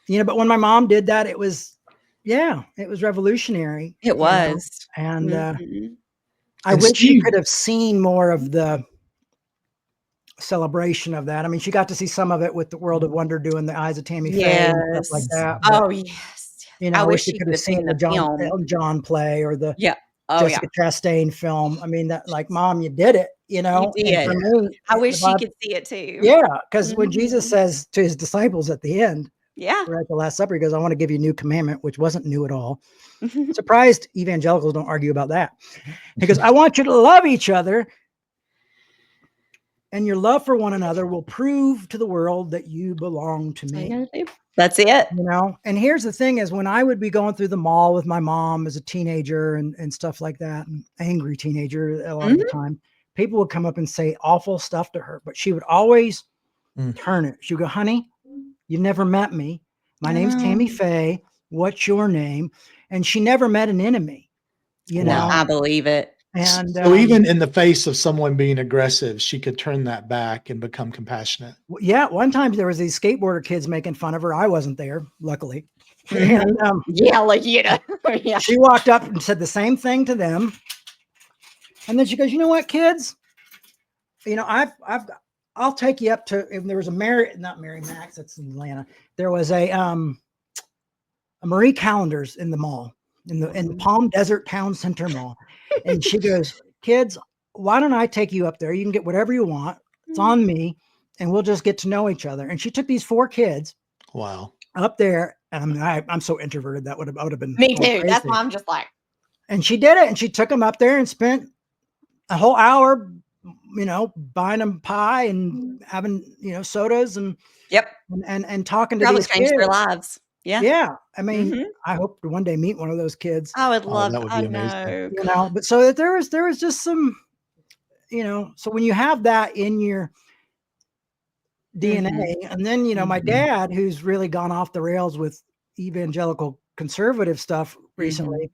but when my mom did that, it was revolutionary. It was. And I wish she could have seen more of the celebration of that. I mean, she got to see some of it with the World of Wonder doing the Eyes of Tammy Faye and stuff like that. Oh yes. I wish she could have seen the John play or the Jessica Chastain film. I mean, that, like, Mom, you did it, You did. For me, I wish she could see it too. Yeah, because when Jesus says to his disciples at the end, we're at the Last Supper, he goes, I want to give you a new commandment, which wasn't new at all. Surprised evangelicals don't argue about that. He goes, I want you to love each other, and your love for one another will prove to the world that you belong to me. That's it. And here's the thing is, when I would be going through the mall with my mom as a teenager and stuff like that, and angry teenager a lot of the time, people would come up and say awful stuff to her, but she would always turn it. She would go, honey, you've never met me. My name's Tammy Faye. What's your name? And she never met an enemy, No, I believe it. And so even in the face of someone being aggressive, she could turn that back and become compassionate. Yeah. One time there was these skateboarder kids making fun of her. I wasn't there, luckily. And, she walked up and said the same thing to them. And then she goes, you know what, kids? I'll take you up to, if there was not Mary Max, that's in Atlanta. There was a Marie Callender's in the mall. in the Palm Desert Town Center Mall. And she goes, kids, why don't I take you up there? You can get whatever you want. It's on me. And we'll just get to know each other. And she took these 4 kids. Wow. Up there. And I'm so introverted. I would have been Me too. crazy. That's why I'm just like. And she did it. And she took them up there and spent a whole hour, buying them pie and having, sodas and and talking to these Changed kids. their lives. Yeah. Yeah. I mean, I hope to one day meet one of those kids. I would love that would be amazing. But so that there was just some, so when you have that in your DNA, and then, my dad, who's really gone off the rails with evangelical conservative stuff recently,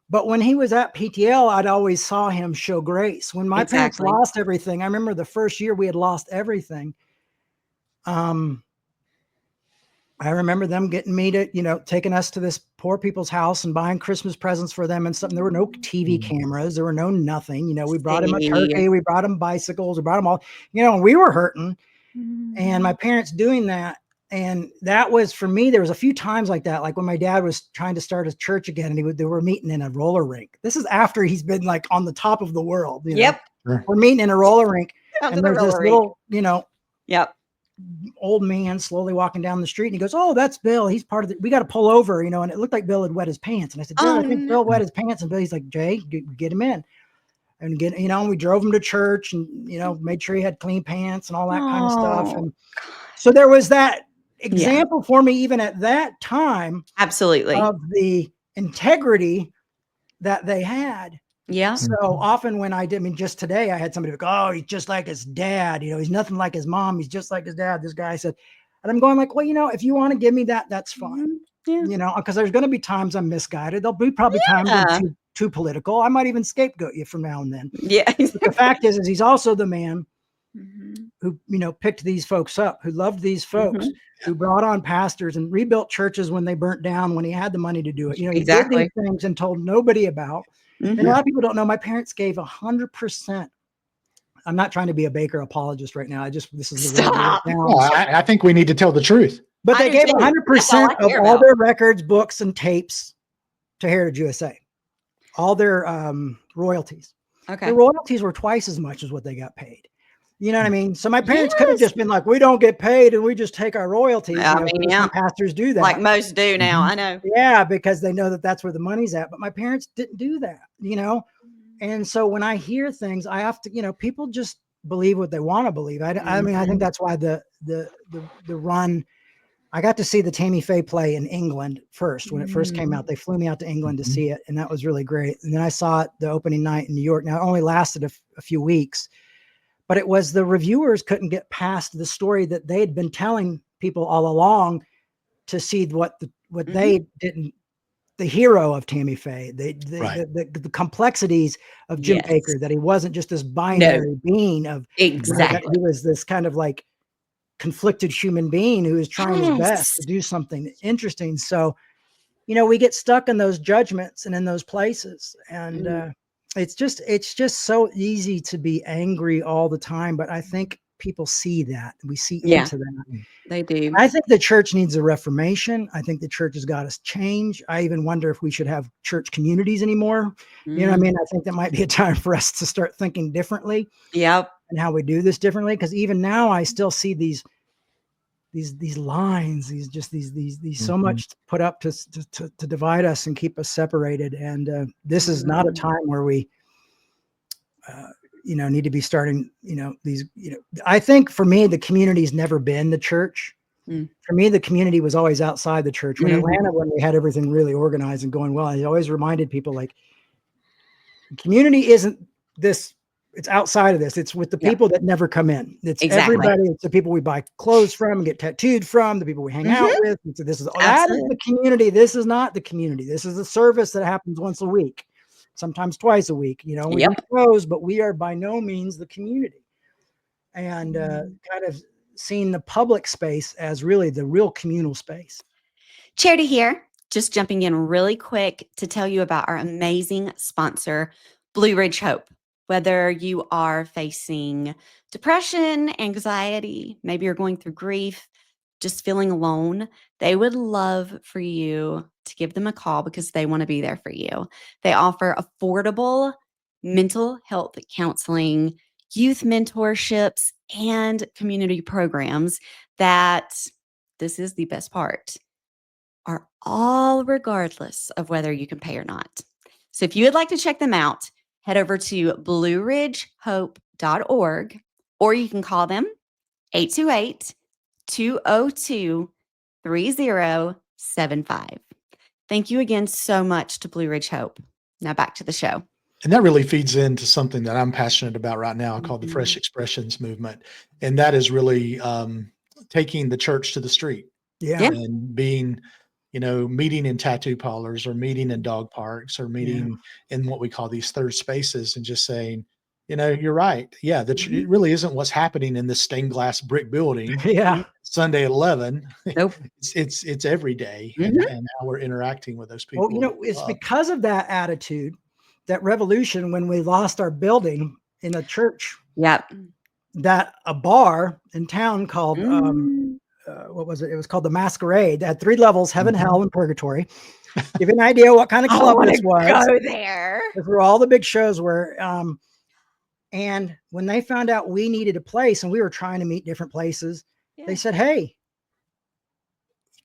but when he was at PTL, I'd always saw him show grace. When my parents lost everything, I remember the first year we had lost everything. I remember them getting me to, taking us to this poor people's house and buying Christmas presents for them and something. There were no TV cameras. There were no nothing. We brought him a turkey. We brought him bicycles. We brought him all, and we were hurting. And my parents doing that. And that was, for me, there was a few times like that, like when my dad was trying to start a church again and they were meeting in a roller rink. This is after he's been like on the top of the world. We're meeting in a roller rink. And there's this little, old man slowly walking down the street, and he goes, "Oh, that's Bill. He's part of we got to pull over, and it looked like Bill had wet his pants." And I said, "Dad, I think Bill wet his pants." And Billy's like, "Jay, get him in." And and we drove him to church and, made sure he had clean pants and all that kind of stuff. And so there was that example for me, even at that time, absolutely, of the integrity that they had. Yeah. So often when just today I had somebody go, "Oh, he's just like his dad. He's nothing like his mom. He's just like his dad." This guy said, and I'm going like, well, if you want to give me that, that's fine. Because there's going to be times I'm misguided. There'll be probably times I'm too political. I might even scapegoat you from now and then. Yeah. But the fact is he's also the man who, picked these folks up, who loved these folks, who brought on pastors and rebuilt churches when they burnt down, when he had the money to do it. He did these things and told nobody about. And a lot of people don't know my parents gave 100%. I'm not trying to be a Bakker apologist right now. this is the way I think we need to tell the truth. But they gave 100% of all their records, books, and tapes to Heritage USA. All their royalties. Okay. The royalties were twice as much as what they got paid. You know what I mean? So my parents could have just been like, "We don't get paid and we just take our royalties." Some pastors do that. Like most do now. I know. Yeah, because they know that that's where the money's at. But my parents didn't do that, And so when I hear things, I have to, people just believe what they want to believe. I mean, I think that's why the run. I got to see the Tammy Faye play in England first when it first came out. They flew me out to England to see it, and that was really great. And then I saw it the opening night in New York. Now it only lasted a few weeks. But it was the reviewers couldn't get past the story that they had been telling people all along to see what they didn't, the hero of Tammy Faye, the complexities of Jim Bakker, that he wasn't just this binary being of exactly. He was this kind of like conflicted human being who is trying his best to do something interesting. So, we get stuck in those judgments and in those places. And it's just so easy to be angry all the time. But I think people see that. We see into that. They do. I think the church needs a reformation. I think the church has got to change. I even wonder if we should have church communities anymore. You know what I mean? I think that might be a time for us to start thinking differently. Yep. And how we do this differently. Because even now I still see these lines, these so much put up to divide us and keep us separated. And this is not a time where we, need to be starting, I think for me, the community's never been the church. For me, the community was always outside the church. When Atlanta, when we had everything really organized and going well, I always reminded people like, community isn't this. It's outside of this. It's with the people that never come in. It's everybody. It's the people we buy clothes from and get tattooed from, the people we hang out with. So that is the community. This is not the community. This is a service that happens once a week, sometimes twice a week. We do shows, but we are by no means the community. And kind of seeing the public space as really the real communal space. Charity here, just jumping in really quick to tell you about our amazing sponsor, Blue Ridge Hope. Whether you are facing depression, anxiety, maybe you're going through grief, just feeling alone, they would love for you to give them a call because they want to be there for you. They offer affordable mental health counseling, youth mentorships, and community programs that, this is the best part, are all regardless of whether you can pay or not. So if you would like to check them out, head over to blueridgehope.org, or you can call them 828-202-3075. Thank you again so much to Blue Ridge Hope. Now back to the show. And that really feeds into something that I'm passionate about right now called the Fresh Expressions movement. And that is really taking the church to the street. Yeah. And being, meeting in tattoo parlors or meeting in dog parks or meeting in what we call these third spaces and just saying, you're right. Yeah, it really isn't what's happening in this stained glass brick building. Yeah. Sunday at 11. Nope. It's every day and how we're interacting with those people. Well, it's because of that attitude, that revolution, when we lost our building in a church. Yep. That a bar in town called what was it? It was called the Masquerade. It had 3 levels: heaven, hell, and purgatory. Give you an idea what kind of club this was. Go there. That's where all the big shows were. And when they found out we needed a place and we were trying to meet different places, they said, "Hey,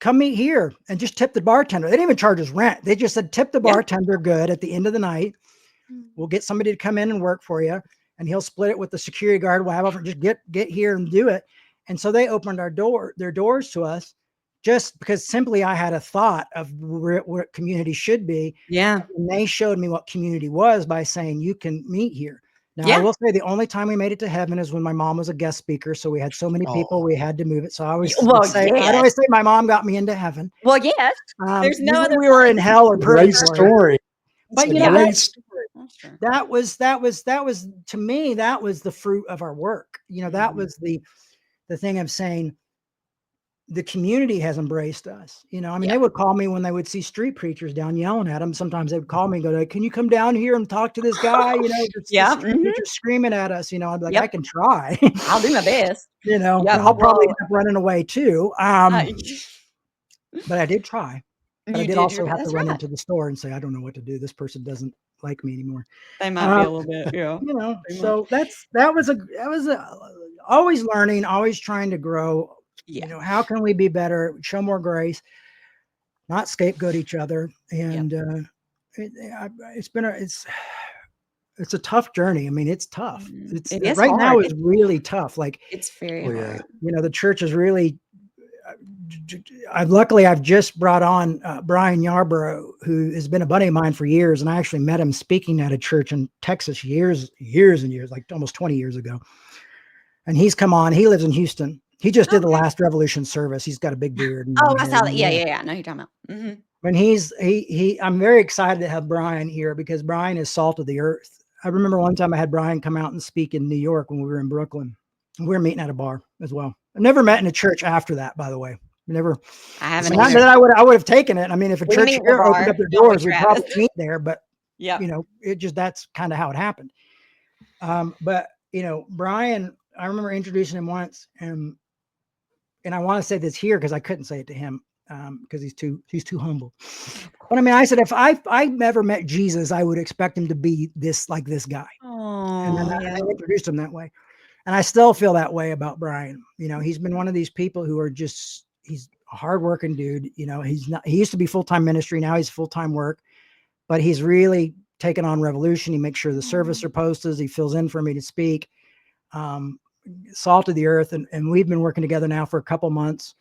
come meet here and just tip the bartender." They didn't even charge us rent. They just said, "Tip the bartender good at the end of the night. We'll get somebody to come in and work for you, and he'll split it with the security guard. We'll have over, just get here and do it." And so they opened their doors to us, just because simply I had a thought of what community should be. Yeah. And they showed me what community was by saying, "You can meet here." Now, I will say the only time we made it to heaven is when my mom was a guest speaker. So we had so many people, we had to move it. So I always say, I always say my mom got me into heaven. Well, yes. There's no other. We were in hell or great story. But that was to me, that was the fruit of our work. That was the thing of saying the community has embraced us. They would call me when they would see street preachers down yelling at them. Sometimes they would call me and go, "Can you come down here and talk to this guy?" Preachers screaming at us. I'd be like, "I can try. I'll do my best." I'll probably end up running away too. But I did try. But I did also have to run into the store and say, "I don't know what to do. This person doesn't like me anymore." They might be a little bit, So that was always learning, always trying to grow. How can we be better, show more grace, not scapegoat each other? And it's a tough journey. I mean, it's tough. It is right hard. Now is really tough. Like, it's very hard. The church is really. Luckily, I've just brought on Brian Yarborough, who has been a buddy of mine for years, and I actually met him speaking at a church in Texas years and years, like almost 20 years ago. And he's come on. He lives in Houston. He just did the last Revolution service. He's got a big beard. I saw that. Yeah. I know who you're talking about. And I'm very excited to have Brian here because Brian is salt of the earth. I remember one time I had Brian come out and speak in New York when we were in Brooklyn. We were meeting at a bar as well. I've never met in a church after that, by the way. Never. I haven't. Not that I would have taken it. I mean, if a church here opened up their doors, we'd probably meet there. But that's kind of how it happened. But Brian, I remember introducing him once, and I want to say this here because I couldn't say it to him because he's too humble. But I mean, I said if I ever met Jesus, I would expect him to be like this guy. And then I introduced him that way. And I still feel that way about Brian. He's been one of these people who are he's a hardworking dude. He used to be full-time ministry. Now he's full-time work, but he's really taken on Revolution. He makes sure the service are posted. He fills in for me to speak. Salt of the earth. And we've been working together now for a couple months.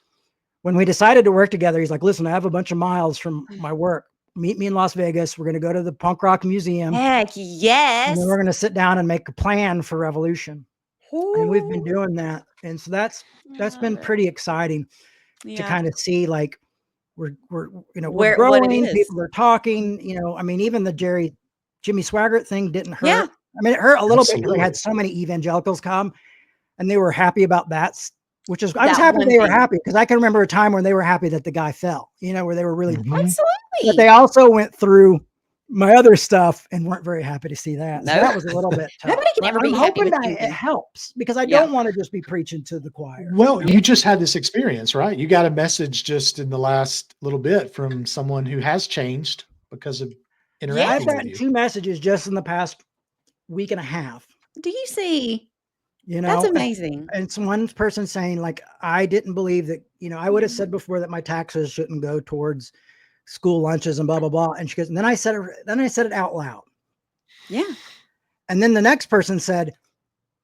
When we decided to work together, he's like, "Listen, I have a bunch of miles from my work. Meet me in Las Vegas. We're going to go to the Punk Rock Museum. Heck yes. And then we're going to sit down and make a plan for Revolution." And we've been doing that. And so that's been pretty exciting to kind of see, like, we're growing, people are talking, I mean, even the Jimmy Swaggart thing didn't hurt. Yeah. I mean, it hurt a little bit because we had so many evangelicals come and they were happy about that, which is, I was happy they were happy because I can remember a time when they were happy that the guy fell, where they were really, absolutely. but they also went through my other stuff and weren't very happy to see that. So No. that was a little bit tough. Nobody can But ever I'm be happy hoping with that it anything. helps because I Yeah. don't want to just be preaching to the choir. Well, you just had this experience, right? You got a message just in the last little bit from someone who has changed because of I've interacting with gotten you. 2 messages just in the past week and a half. Do you see? You That's know, amazing. and it's one person saying like, I didn't believe that, I would have said before that my taxes shouldn't go towards school lunches and blah, blah, blah. And she goes, and then I said it out loud. Yeah. And then the next person said,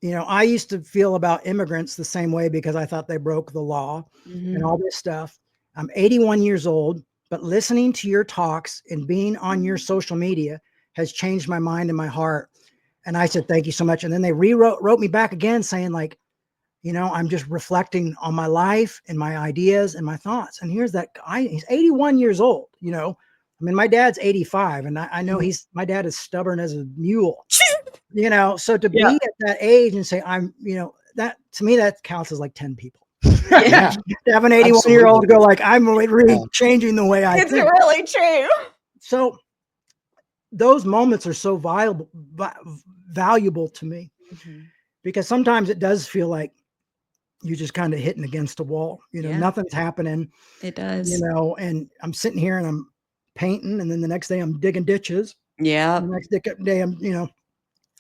I used to feel about immigrants the same way because I thought they broke the law and all this stuff. I'm 81 years old, but listening to your talks and being on your social media has changed my mind and my heart. And I said, thank you so much. And then they wrote me back again saying like, I'm just reflecting on my life and my ideas and my thoughts. And here's that guy, he's 81 years old, I mean, my dad's 85 and I know my dad is stubborn as a mule, so to be at that age and say, that to me, that counts as like 10 people. Yeah. To have an 81-year-old go like, I'm really changing the way I It's think. really true. So those moments are so valuable to me because sometimes it does feel like you're just kind of hitting against a wall, nothing's happening. It does. And I'm sitting here and I'm painting and then the next day I'm digging ditches. Yeah. The next day I'm,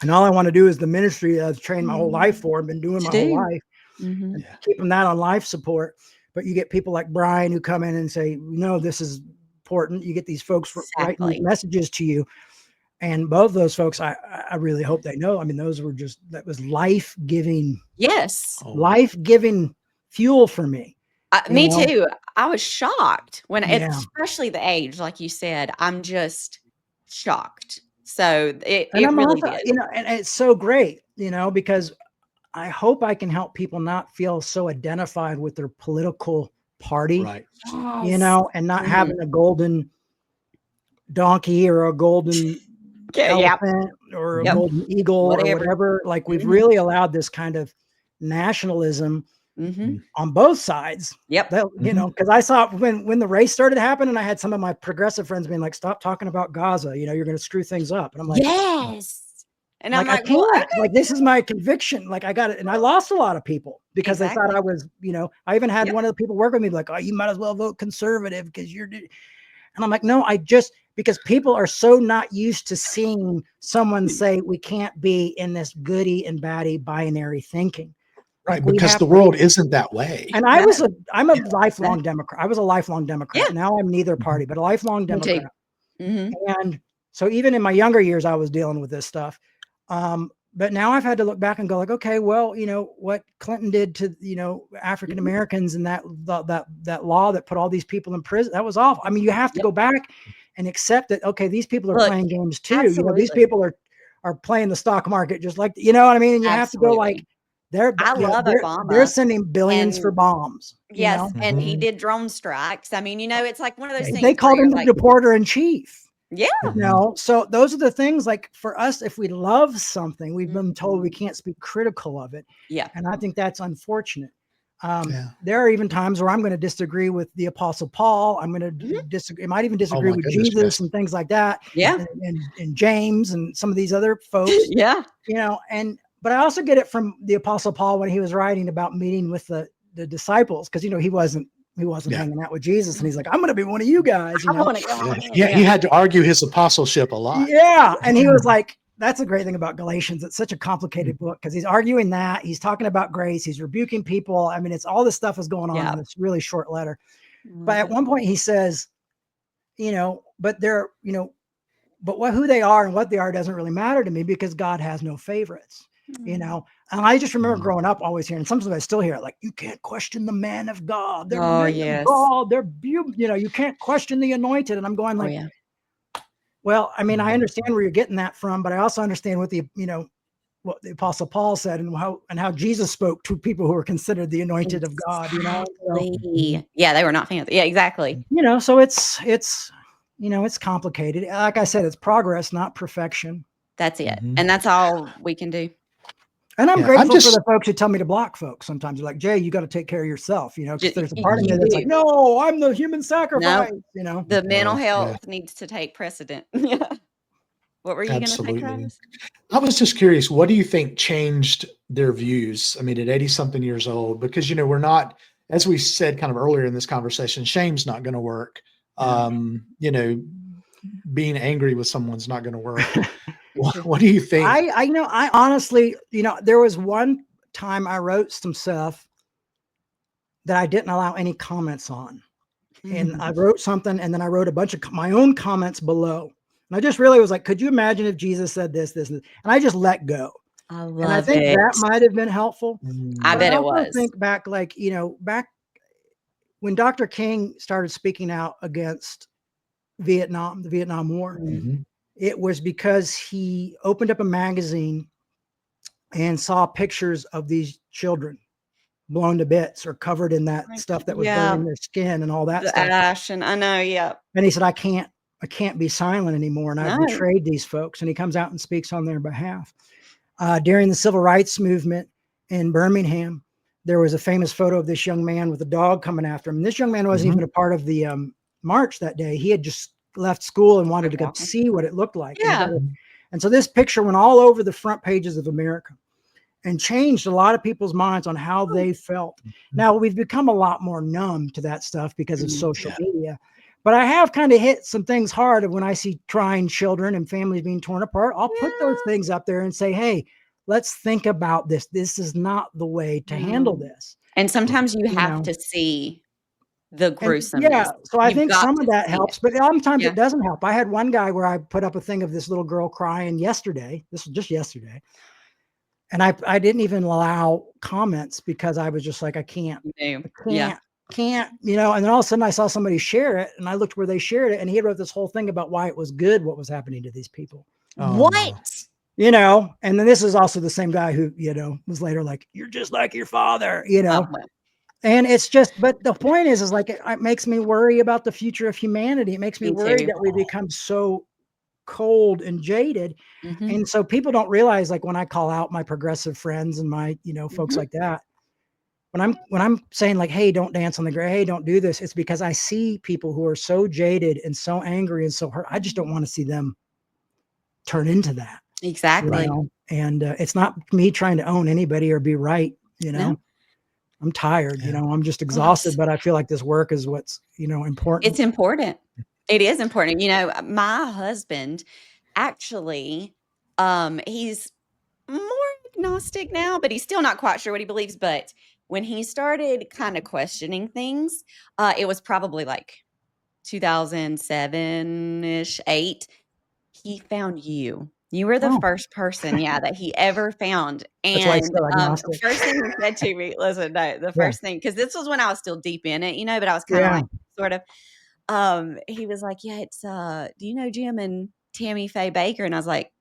and all I want to do is the ministry I've trained my whole life for, I've been doing my whole life, and keeping that on life support. But you get people like Brian who come in and say, this is important. You get these folks writing these messages to you. And both of those folks, I really hope they know. I mean, that was life-giving. Yes. Life-giving fuel for me. Me too. I was shocked especially the age, like you said, I'm just shocked. So it really did. And it's so great, because I hope I can help people not feel so identified with their political party, right? And not having a golden donkey or a golden elephant or a golden eagle or whatever. Like we've really allowed this kind of nationalism on both sides. Because I saw when the race started happening, I had some of my progressive friends being like, stop talking about Gaza, you're going to screw things up. And I'm like, yes. And like, I'm like, like, this is my conviction. Like I got it. And I lost a lot of people because they thought I was, I even had one of the people work with me like, oh, you might as well vote conservative because you're, and I'm like, no, because people are so not used to seeing someone say we can't be in this goody and baddie binary thinking. Right, because the world isn't that way. And I'm a lifelong Democrat. I was a lifelong Democrat. Now I'm neither party, but a lifelong Democrat. And so even in my younger years, I was dealing with this stuff. But now I've had to look back and go like, okay, well, what Clinton did to, African Americans and that law that put all these people in prison, that was awful. I mean, you have to go back and accept that, okay, these people are playing games too. Absolutely. These people are playing the stock market just like, you know what I mean? And you have to go like, I love Obama. They're sending billions for bombs. Yes. And he did drone strikes. I mean, it's like one of those things. They called him the reporter in chief. Yeah. So those are the things like for us, if we love something, we've been told we can't speak critical of it. Yeah. And I think that's unfortunate. There are even times where I'm going to disagree with the Apostle Paul. I'm going to disagree. I might even disagree with Jesus and things like that. Yeah. And James and some of these other folks. Yeah. But I also get it from the Apostle Paul when he was writing about meeting with the disciples, because he wasn't hanging out with Jesus, and he's like, I'm going to be one of you guys. I want to go. He had to argue his apostleship a lot. Yeah, and he was like, that's a great thing about Galatians. It's such a complicated book because he's arguing that, he's talking about grace, he's rebuking people. I mean, it's all this stuff is going on in this really short letter. But at one point he says, but they're, but who they are and what they are doesn't really matter to me because God has no favorites. And I just remember growing up always hearing, sometimes I still hear it, like, you can't question the man of God. They're men of God. They're you can't question the anointed. And I'm going like, well, I mean, I understand where you're getting that from, but I also understand what what the Apostle Paul said and how Jesus spoke to people who were considered the anointed of God, Yeah, they were not fans. Yeah, exactly. So it's complicated. Like I said, it's progress, not perfection. That's it. And that's all we can do. And I'm grateful for the folks who tell me to block folks. Sometimes they're like, Jay, you got to take care of yourself, because there's a part of me that's like, no, I'm the human sacrifice, The mental health needs to take precedent. What were you going to say, Absolutely. Travis? I was just curious, what do you think changed their views? I mean, at 80 something years old, because, we're not, as we said kind of earlier in this conversation, shame's not going to work. You know, being angry with someone's not going to work. What do you think? I honestly, there was one time I wrote some stuff that I didn't allow any comments on. And I wrote something, and then I wrote a bunch of my own comments below. And I just really was like, could you imagine if Jesus said this, this, and this? And I just let go. I love and I think it. that might have been helpful. I bet I it was. think back, back when Dr. King started speaking out against the Vietnam War, it was because he opened up a magazine and saw pictures of these children blown to bits or covered in that stuff that was burning their skin and all that the stuff. ash, and I know, And he said, I can't be silent anymore, and I've betrayed these folks. And he comes out and speaks on their behalf. During the civil rights movement in Birmingham, there was a famous photo of this young man with a dog coming after him. And this young man wasn't even a part of the march that day. He had just left school and wanted to go see what it looked like. And so this picture went all over the front pages of America and changed a lot of people's minds on how they felt. Now, we've become a lot more numb to that stuff because of social media. But I have kind of hit some things hard when I see crying children and families being torn apart. I'll put those things up there and say, hey, let's think about this. This is not the way to handle this. And sometimes you have to see the gruesomeness. So I think some of that helps, but sometimes it doesn't help. I had one guy where I put up a thing of this little girl crying yesterday. This was just yesterday. And I didn't even allow comments because I was just like, I can't, and then all of a sudden I saw somebody share it, and I looked where they shared it, and he wrote this whole thing about why it was good, what was happening to these people. And then this is also the same guy who, was later like, you're just like your father, and it's just, but the point is like, it makes me worry about the future of humanity. It makes me worried that we become so cold and jaded. And so people don't realize, like, when I call out my progressive friends and my, folks like that, when I'm saying like, hey, don't dance on the grave, hey, don't do this, it's because I see people who are so jaded and so angry and so hurt. I just don't want to see them turn into that. Exactly. And it's not me trying to own anybody or be right. I'm tired, I'm just exhausted, but I feel like this work is what's, important. It's important. It is important. My husband actually, he's more agnostic now, but he's still not quite sure what he believes. But when he started kind of questioning things, it was probably like 2007-ish, 8. He found you. You were the first person, that he ever found. And the first thing he said to me, listen, no, the first thing, because this was when I was still deep in it, but I was kind of like, sort of, he was like, yeah, it's, do you know Jim and Tammy Faye Bakker? And I was like,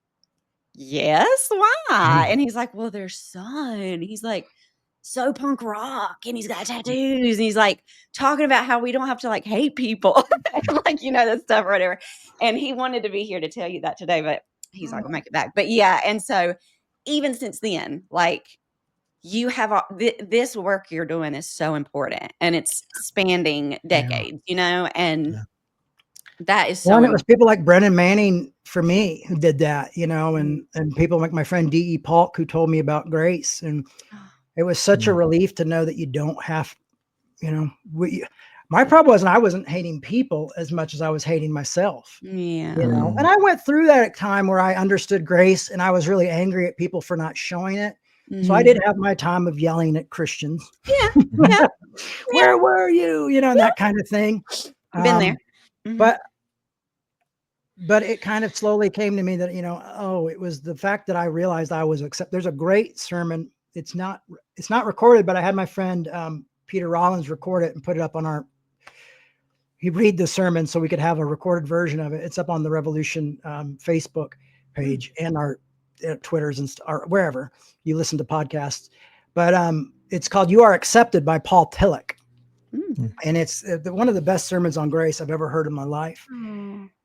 yes, why? And he's like, well, their son, he's like, so punk rock, and he's got tattoos, and he's like talking about how we don't have to like hate people, and like, that stuff or whatever. And he wanted to be here to tell you that today, but he's not gonna make it back. But and so even since then, like, you have this work you're doing is so important, and it's spanning decades, and that is so. It was people like Brennan Manning for me who did that, and people like my friend D.E. Polk who told me about grace, and it was such a relief to know that you don't have, my problem was I wasn't hating people as much as I was hating myself. And I went through that time where I understood grace, and I was really angry at people for not showing it. So I did have my time of yelling at Christians. Where were you? And that kind of thing. Been there. But it kind of slowly came to me that, it was the fact that I realized I was there's a great sermon. It's not recorded, but I had my friend, Peter Rollins record it and put it up on he read the sermon so we could have a recorded version of it. It's up on the Revolution Facebook page and our Twitters and or wherever you listen to podcasts. But it's called "You Are Accepted" by Paul Tillich, and it's one of the best sermons on grace I've ever heard in my life.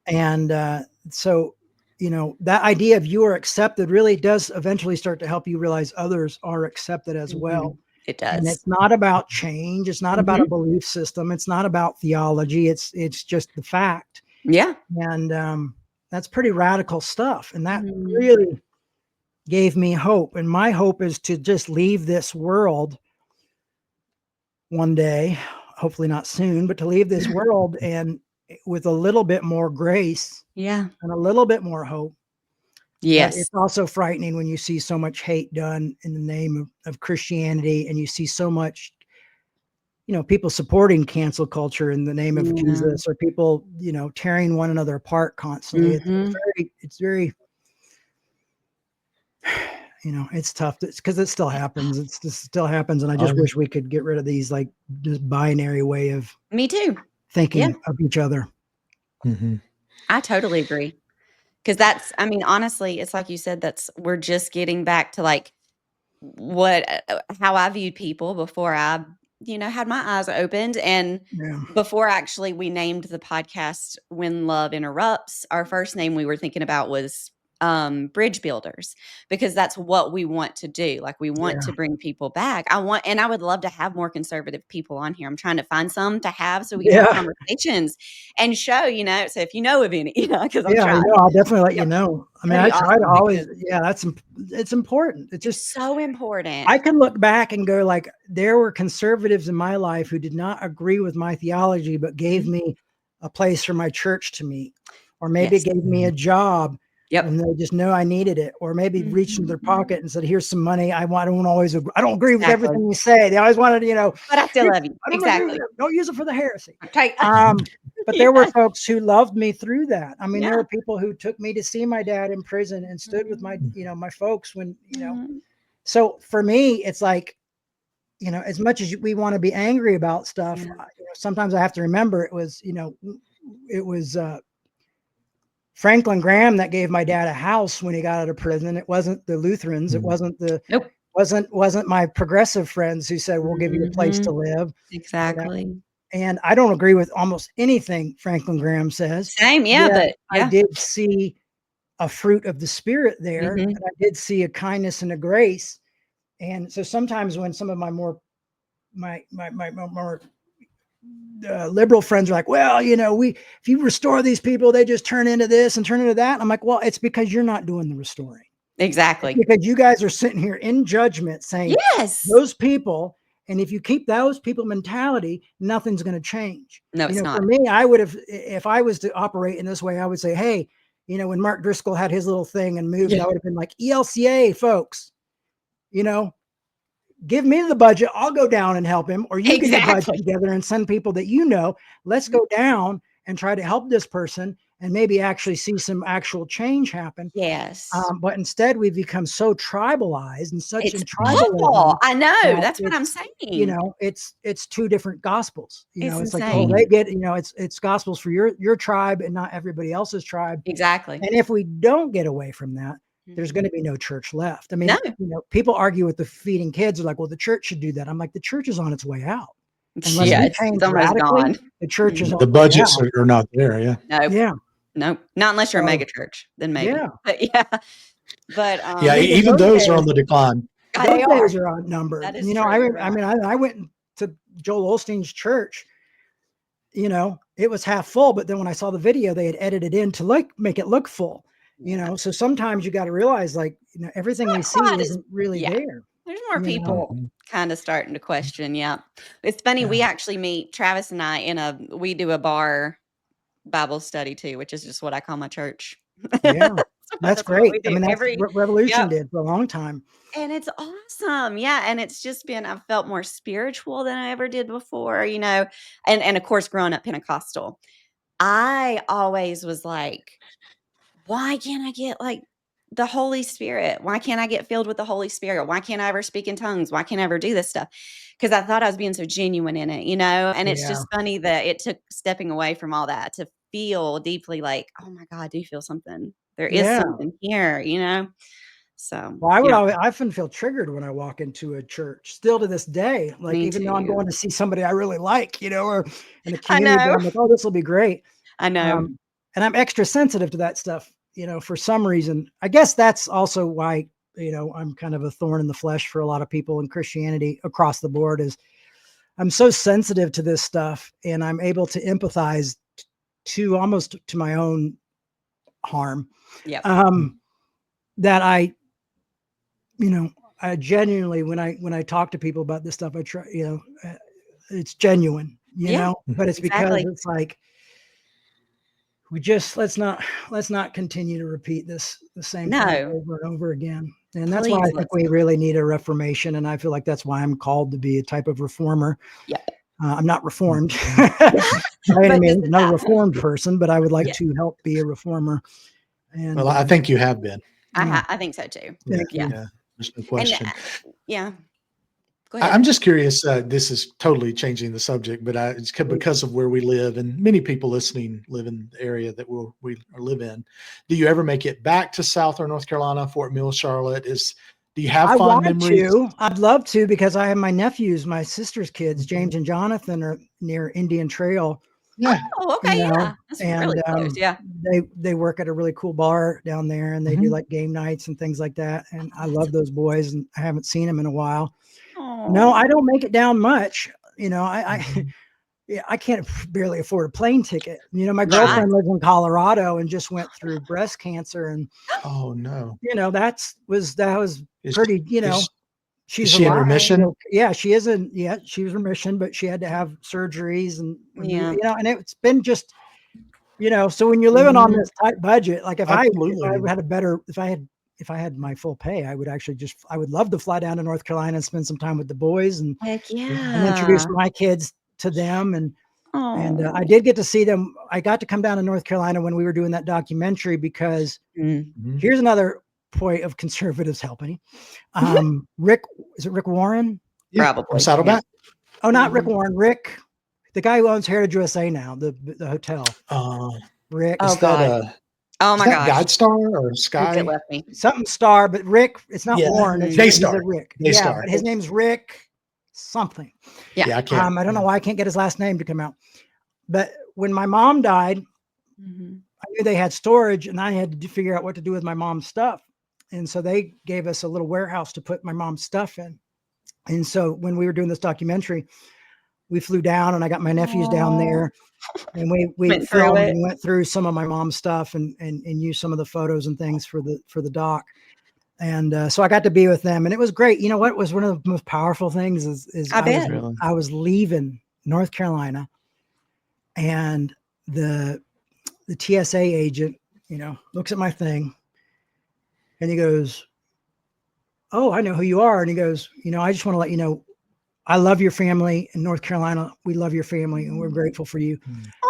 And so, that idea of you are accepted really does eventually start to help you realize others are accepted as well. It does. And it's not about change. It's not about a belief system. It's not about theology. It's just the fact. Yeah. And that's pretty radical stuff. And that Mhm. really gave me hope. And my hope is to just leave this world one day, hopefully not soon, but to leave this world and with a little bit more grace Yeah. and a little bit more hope. But Yes. it's also frightening when you see so much hate done in the name of Christianity, and you see so much, people supporting cancel culture in the name of Yeah. Jesus, or people, tearing one another apart constantly. Mhm. It's very, it's tough because it still happens. It just still happens. And I just wish we could get rid of these, like, this binary way of Me too. Yeah. thinking of each other. Mhm. I totally agree. 'Cause that's I mean, honestly, it's like you said, we're just getting back to, like, how I viewed people before I, had my eyes opened, and Yeah. before actually we named the podcast When Love Interrupts, our first name we were thinking about was, Bridge Builders, because that's what we want to do, like, we want Yeah. to bring people back. I would love to have more conservative people on here. I'm trying to find some to have so we can have Yeah. conversations and show, so if you know of any, 'cause I'm Yeah, I trying. know. I'll definitely let Yep. you know. I mean, That'd be I try to awesome always, because it's important. It's it's just, so important. I can look back and go, like, there were conservatives in my life who did not agree with my theology, but gave Mhm. me a place for my church to meet, or maybe Yes. gave me a job Yep. and they just know I needed it, or maybe reached into their Mhm. pocket and said, "Here's some money. I don't always agree. I don't agree with Exactly. everything you say." They always wanted, But I still love you. I don't agree with Exactly. it. Don't use it for the heresy. Okay. But there were Yes. folks who loved me through that. I mean, there Yeah. were people who took me to see my dad in prison and stood with my, my folks when, Mhm. so for me, it's like, as much as we want to be angry about stuff, Yeah. sometimes I have to remember it was Franklin Graham that gave my dad a house when he got out of prison. It wasn't the Lutherans. It Nope. wasn't my progressive friends who said, "We'll give you a place to Mhm. live." You know, Exactly. and I don't agree with almost anything Franklin Graham says. Same, yeah, Yet but I yeah. did see a fruit of the spirit there, and Mhm. I did see a kindness and a grace. And so sometimes when some of my more liberal friends are like, "Well, if you restore these people, they just turn into this and turn into that." I'm like, "Well, it's because you're not doing the restoring. It's Exactly. because you guys are sitting here in judgment saying Yes. those people, and if you keep those people mentality, nothing's going to change." No, it's For not. me, I would have, if I was to operate in this way, I would say, "Hey, when Mark Driscoll had his little thing and moved, Yeah. I would have been like, ELCA folks, you know, give me the budget. I'll go down and help him, or you get your budget Exactly. together and send people that let's go down and try to help this person and maybe actually see some actual change happen." Yes. But instead, we've become so tribalized and such in It's tribalism awful. I know. that That's what I'm saying. it's two different gospels. It's It's like, oh, they insane. get, it's gospels for your tribe and not everybody else's tribe. Exactly. And if we don't get away from that, there's going Mhm. to be no church left. I No. mean, people argue with the feeding kids. They're like, well, the church should do that. I'm like, the church is on its way out. Unless Yeah, we it's change almost radically, gone. the church is Mhm. on The its way budgets out. are not there. Yeah. Nope. Yeah. Nope. Not unless you're a So mega church, then maybe. yeah, But yeah. But, Yeah. and even Even those are on the decline. those they days are. are outnumbered. That is true. You're I right. mean, I went to Joel Osteen's church. It was half full, but then when I saw the video, they had edited in to make it look full. Yeah. So sometimes you got to realize, like, everything we Not see quite as isn't really yeah. there. There's more You know, people Mhm. kinda starting to question, yeah. It's funny, yeah, we actually meet Travis and I we do a bar Bible study too, which is just what I call my church. yeah, that's That's what we great. I do mean, that's every what Revolution yep, did for a long time. and it's awesome, yeah, and it's just been I've felt more spiritual than I ever did before, and of course, growing up Pentecostal, I always was like, why can't I get like the Holy Spirit? Why can't I get filled with the Holy Spirit? Why can't I ever speak in tongues? Why can't I ever do this stuff? Because I thought I was being so genuine in it. And it's Yeah, just funny that it took stepping away from all that to feel deeply like, oh my God, I do feel something. There is yeah. something here. So, Well, yeah, I often feel triggered when I walk into a church, still to this day. Like, me even though I'm too. going to see somebody I really like, or in a I community that know. I'm like, oh, this will be great. I know. Um, and I'm extra sensitive to that stuff, for some reason. I guess that's also why, I'm kind of a thorn in the flesh for a lot of people in Christianity across the board. Is I'm so sensitive to this stuff, and I'm able to empathize to almost to my own harm. Yep. That I genuinely, when I talk to people about this stuff, I try, it's genuine, but it's because exactly. it's like, we just, let's not continue to repeat the same thing over and over again. And that's why I think we really need a reformation. And I feel like that's why I'm called to be a type of reformer. Yep. I'm not reformed. I mean, not a reformed person, but I would like to help be a reformer. And well, I think you have been. I think so too. Yeah. There's no question. And, go ahead. I'm just curious. This is totally changing the subject, but it's because of where we live, and many people listening live in the area that we live in. Do you ever make it back to South or North Carolina, Fort Mill, Charlotte? Do you have fond memories? I'd love to, because I have my nephews, my sister's kids, James and Jonathan, are near Indian Trail. Yeah. Oh, okay. Yeah. That's really close. Yeah. They work at a really cool bar down there, and they do like game nights and things like that. And I love those boys, and I haven't seen them in a while. No, I don't make it down much. I can't barely afford a plane ticket. My girlfriend lives in Colorado and just went through breast cancer, and oh no, that was pretty. She's in remission. Yeah, she is she was in remission, but she had to have surgeries, and and it's been just, so when you're living on this tight budget, like if I had my full pay, I would actually I would love to fly down to North Carolina and spend some time with the boys and introduce my kids to them. And I did get to see them. I got to come down to North Carolina when we were doing that documentary, because here's another point of conservatives helping. Rick Warren? Yeah, probably. Saddleback. Oh, not Rick Warren. Rick, the guy who owns Heritage USA now, the hotel. Rick. Oh, God. Oh my gosh. GuideStar or Sky? Something Star, but Rick, it's not Warren. It's Daystar. Rick. Daystar. But his name's Rick something. Yeah. I can't. I don't know why I can't get his last name to come out. But when my mom died, I knew they had storage, and I had to figure out what to do with my mom's stuff. And so they gave us a little warehouse to put my mom's stuff in. And so when we were doing this documentary, we flew down, and I got my nephews down there, and we filmed and went through some of my mom's stuff and used some of the photos and things for the doc. And so I got to be with them, and it was great. You know what was one of the most powerful things is I was leaving North Carolina, and the TSA agent, looks at my thing, and he goes, "Oh, I know who you are." And he goes, "I just want to let you know, I love your family in North Carolina. We love your family, and we're grateful for you."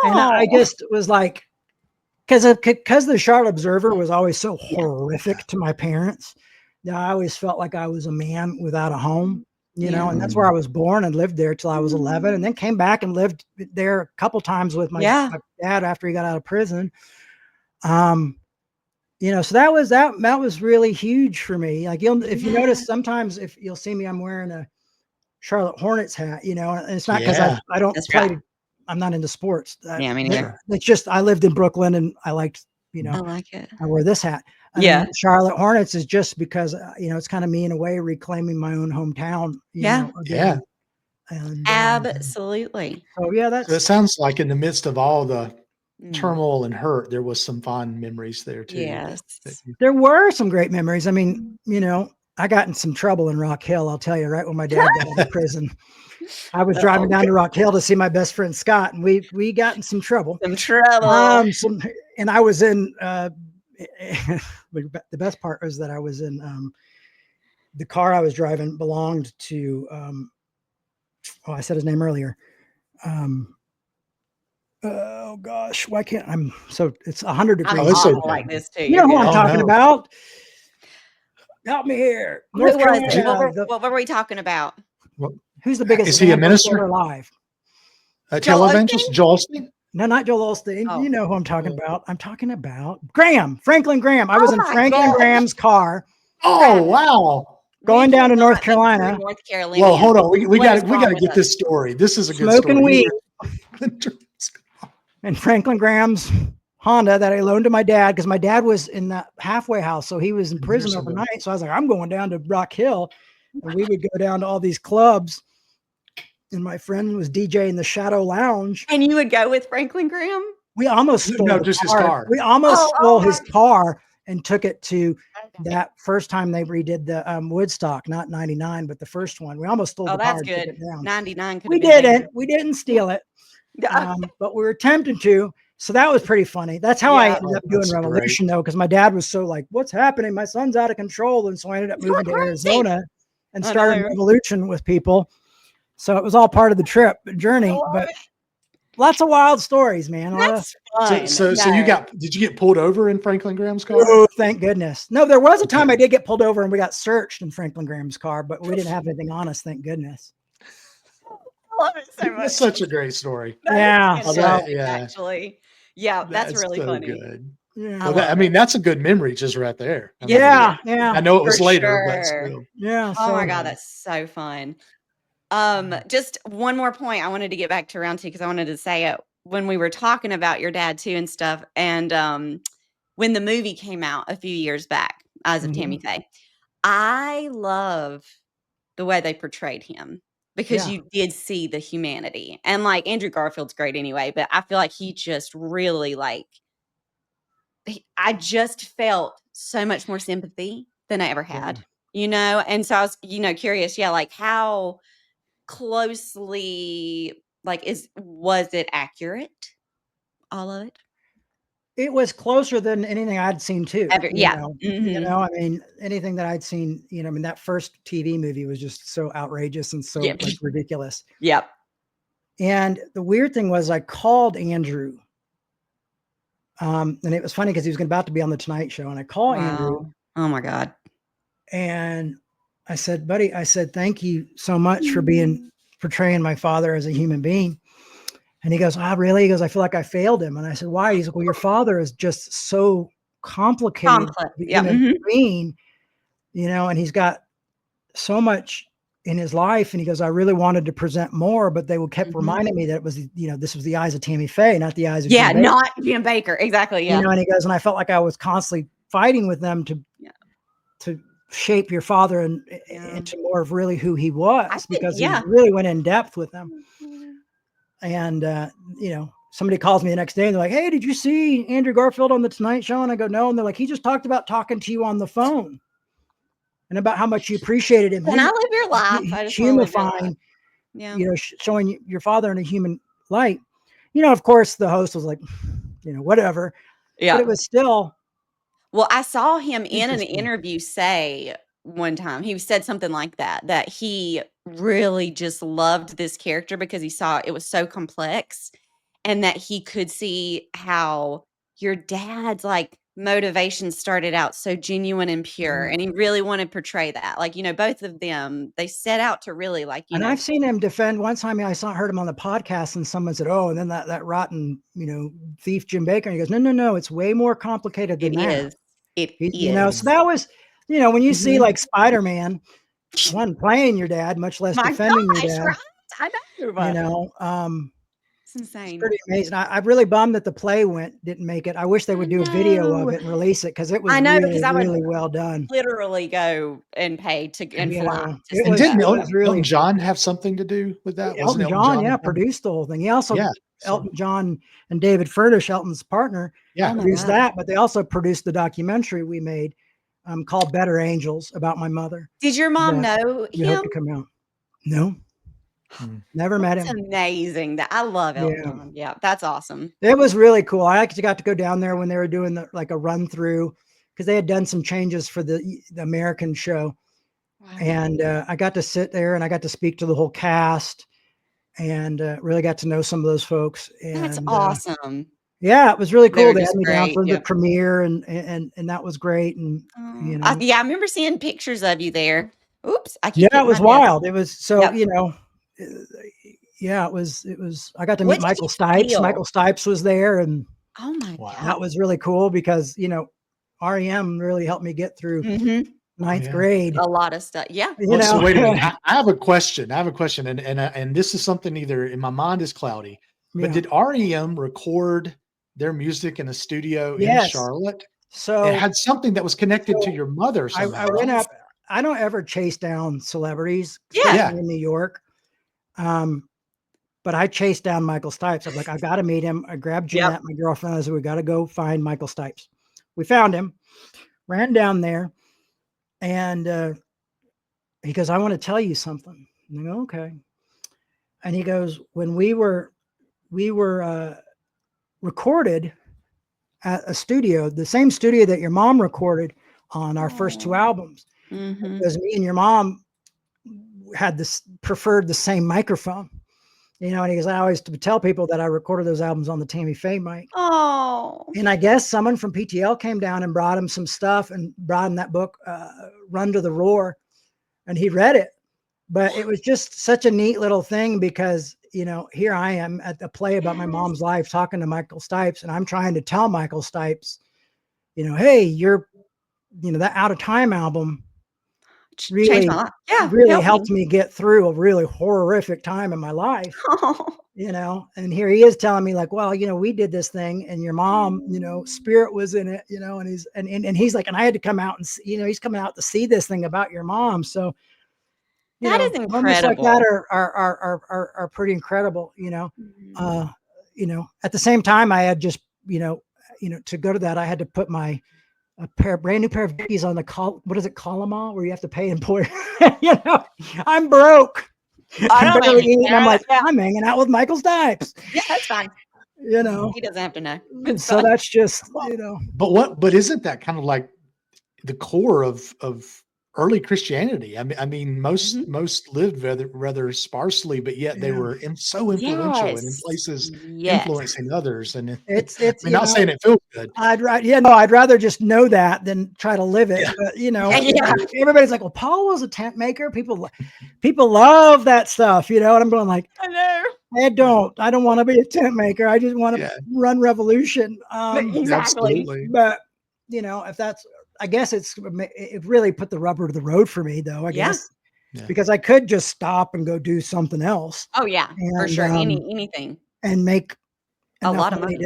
And I just was like, because the Charlotte Observer was always so horrific to my parents, that I always felt like I was a man without a home, and that's where I was born and lived there till I was 11, and then came back and lived there a couple times with my dad after he got out of prison. So that was really huge for me. Like, if you notice, sometimes if you'll see me, I'm wearing a Charlotte Hornets hat, and it's not because I don't play. I'm not into sports. Me neither. It's just, I lived in Brooklyn, and I liked, I like it. I wear this hat. And Charlotte Hornets is just because, it's kind of me in a way reclaiming my own hometown. Again. And, absolutely. So it sounds like in the midst of all the turmoil and hurt, there was some fond memories there too. Yes. There were some great memories. I mean, I got in some trouble in Rock Hill, I'll tell you, right when my dad got out of prison. I was driving down to Rock Hill to see my best friend Scott, and we got in some trouble. And I was in the best part was that I was in the car I was driving belonged to I said his name earlier. Oh gosh, why can't it's 100 degrees. Like this too. You know who I'm talking about? Help me here. What were we talking about? Who's the biggest? Is he a minister alive? Joel Evangelist? Joel Osteen? No, not Joel Osteen. Oh. You know who I'm talking about. I'm talking about Franklin Graham. I was in Franklin Graham's car. Oh wow! Going down to North Carolina. Well, hold on. We got to get this story. This is a good story. Smoking weed. And Franklin Graham's Honda that I loaned to my dad, because my dad was in the halfway house, so he was in prison overnight. So I was like, I'm going down to Rock Hill, and we would go down to all these clubs. And my friend was DJing the Shadow Lounge. And you would go with Franklin Graham? We almost stole No, the just his car. car. We almost stole his my- car and took it to Okay. that first time they redid the Woodstock, not 99, but the first one. We almost stole Oh, the car that's and took good. it down. 99 could We have been dangerous. didn't. We didn't steal it, Yeah. but we were tempted to. So that was pretty funny. That's how I Yeah. ended up Oh, doing that's Revolution, though, because my dad was so like, "What's happening? My son's out of control." And so I ended up You're moving to crazy. Arizona and I started know. Revolution with people. So it was all part of the trip journey, love but it. lots of wild stories, man. A lot of, That's fun. So you did you get pulled over in Franklin Graham's car? oh, thank goodness. No, there was a time I did get pulled over and we got searched in Franklin Graham's car, but we didn't have anything on us, thank goodness. I love it so much. That's such a great story. That is Yeah, fantastic, yeah. actually. Yeah, that's really so funny. good. Yeah, Well, I mean, that's a good memory just right there. I Yes, mean, it is. yeah, I know it was For later, but sure. still. yeah. Oh my So God, that's so fun. Mm. Just one more point I wanted to get back to round two because I wanted to say it when we were talking about your dad too and stuff. And when the movie came out a few years back, Eyes of Tammy Faye, I love the way they portrayed him because yeah, you did see the humanity. And like Andrew Garfield's great anyway, but I feel like he just really I just felt so much more sympathy than I ever had, And so I was, curious, like how closely, was it accurate? All of it? it was closer than anything I'd seen too. Yeah. Mhm. I mean, anything that I'd seen, I mean, that first TV movie was just so outrageous and so Yeah. like ridiculous. Yep. And the weird thing was I called Andrew. And it was funny because he was about to be on the Tonight Show. And I call Andrew Wow. Oh my God. and I said, buddy, I said, thank you so much for portraying my father as a human being. And he goes, oh, really? He goes, I feel like I failed him. And I said, why? He's like, well, your father is just so complicated Complex. a Yeah. human being, and he's got so much in his life. And he goes, I really wanted to present more, but they kept reminding me that it was, this was the eyes of Tammy Faye, not the eyes of Yeah, Jay Bakker. not Jim Baker. Exactly. Yeah. And he goes, and I felt like I was constantly fighting with them to shape your father into more of really who he was, because he really went in depth with them. And, somebody calls me the next day and they're like, hey, did you see Andrew Garfield on the Tonight Show? And I go, no. And they're like, he just talked about talking to you on the phone and about how much you appreciated him. Can I live your life? I just want to live your life. Humifying, showing your father in a human light. Of course, the host was like, whatever. Yeah. But it was still. Well, I saw him in an interview say one time, he said something like that he really just loved this character because he saw it was so complex and that he could see how your dad's motivation started out so genuine and pure. And he really wanted to portray that. Both of them, they set out to really And I've seen him defend. One time heard him on the podcast and someone said, oh, and then that rotten, thief Jim Bakker. And he goes, no, it's way more complicated than that. It is. So that was, when you see like Spider-Man, one playing your dad, much less defending your dad. Right? I know. It's insane. It's pretty amazing. I'm really bummed that the play didn't make it. I wish they would do a video of it and release it because it was really well done. Literally go and pay and fly. And didn't Elton John have something to do with that? Elton John, produced the whole thing. He also, Elton John and David Furnish, Elton's partner, produced that, but they also produced the documentary we made called Better Angels about my mother. Did your mom know him? Hope to come out. No. Never met him. That's amazing. I love Elton John. Yeah, that's awesome. It was really cool. I actually got to go down there when they were doing a run through because they had done some changes for the American show. Wow. And I got to sit there and I got to speak to the whole cast and really got to know some of those folks. And, that's awesome. Yeah, it was really cool. They had me down for the premiere and that was great. And, I remember seeing pictures of you there. Oops. It was wild. It was so, it was, I got to meet Michael Stipes. Michael Stipes was there and oh my God, that was really cool because, REM really helped me get through ninth grade. A lot of stuff. Yeah. So wait a minute. I have a question. And this is something either in my mind is cloudy, but did REM record their music in a studio in Charlotte? So it had something that was connected to your mother somehow. I went up. I don't ever chase down celebrities in New York. But but I chased down Michael Stipes. I'm like, I got to meet him. I grabbed Jeanette, my girlfriend. I said, we got to go find Michael Stipes. We found him, ran down there, and he goes, I want to tell you something. And I go, okay. And he goes, when we were recorded at a studio, the same studio that your mom recorded on our first 2 albums, because me and your mom had preferred the same microphone, you know. And he goes, I always tell people that I recorded those albums on the Tammy Faye mic. Oh. And I guess someone from PTL came down and brought him some stuff and brought him that book, Run to the Roar, and he read it. But it was just such a neat little thing because, you know, here I am at the play about my mom's life talking to Michael Stipes, and I'm trying to tell Michael Stipes, you know, hey, that Out of Time album Changed my life. Yeah, really helped me get through a really horrific time in my life. You know, and here he is telling me like, well, you know, we did this thing and your mom, you know, spirit was in it, you know, and he's like, and I had to come out and see, you know, he's coming out to see this thing about your mom. So that is incredible. Moments like that are pretty incredible, you know. You know, at the same time, I had just, you know, to go to that, I had to put my brand new pair of Dickies on what is it, Colima, where you have to pay and pour. You know, I'm broke. I'm like, I'm hanging out with Michael Stipes. Yeah, that's fine. You know, he doesn't have to know. So that's just, you know. But isn't that kind of like the core of early Christianity? I mean, most lived rather sparsely, but yet they were so influential and in places influencing others. And it's not saying it feels good. I'd rather just know that than try to live it. But you know, everybody's like, well, Paul was a tent maker. People love that stuff, you know. And I'm going like, I know. I don't want to be a tent maker. I just want to run revolution. Exactly. Absolutely. But you know, if that's, I guess it really put the rubber to the road for me, though. I guess because I could just stop and go do something else. Oh yeah, for sure. Anything, and make a lot of money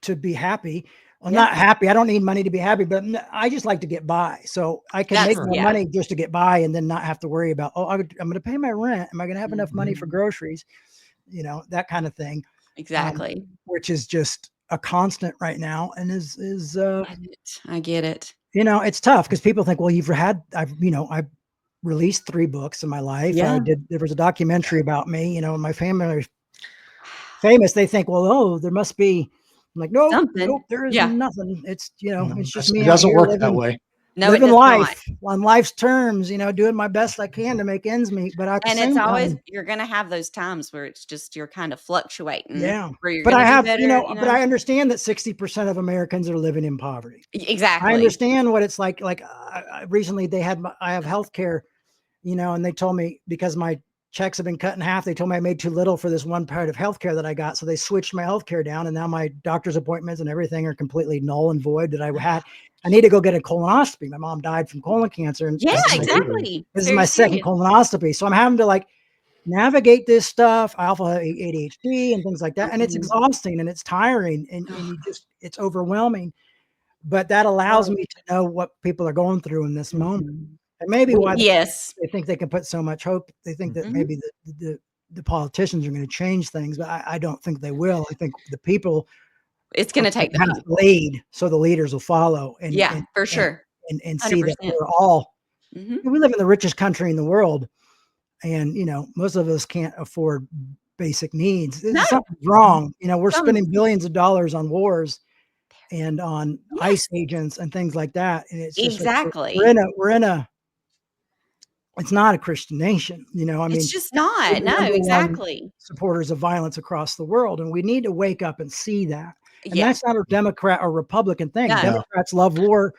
to be happy. Well, not happy. I don't need money to be happy, but I just like to get by. So I can make more money just to get by, and then not have to worry about, I'm going to pay my rent. Am I going to have enough money for groceries? You know, that kind of thing. Exactly. Which is just a constant right now, and is I get it. You know, it's tough because people think, well, I've released 3 books in my life. Yeah. There was a documentary about me, you know, and my family is famous. They think, well, oh, there must be. I'm like, nope, there is nothing. It's, you know, it's just me. It doesn't work that way. No, living life on life's terms, you know, doing my best I can to make ends meet. But it's always, you're going to have those times where it's just, you're kind of fluctuating. Yeah. But I have, but I understand that 60% of Americans are living in poverty. Exactly. I understand what it's like. Like recently I have healthcare, you know, and they told me because my checks have been cut in half, they told me I made too little for this one part of healthcare that I got. So they switched my healthcare down, and now my doctor's appointments and everything are completely null and void that I had. I need to go get a colonoscopy. My mom died from colon cancer. And exactly. This is my second colonoscopy. So I'm having to like navigate this stuff. I also have ADHD and things like that. And it's exhausting and it's tiring and it's overwhelming. But that allows me to know what people are going through in this moment. And maybe why they think they can put so much hope. They think that maybe the politicians are going to change things, but I don't think they will. I think the people, it's going to take the lead, so the leaders will follow. And for sure. And see that we're all, we live in the richest country in the world. And, you know, most of us can't afford basic needs. Something's wrong. You know, we're spending billions of dollars on wars and on ICE agents and things like that. And it's just we're in a, it's not a Christian nation, you know. I mean, it's just not. No, exactly. Supporters of violence across the world, and we need to wake up and see that. And that's not a Democrat or Republican thing. No. Democrats love war,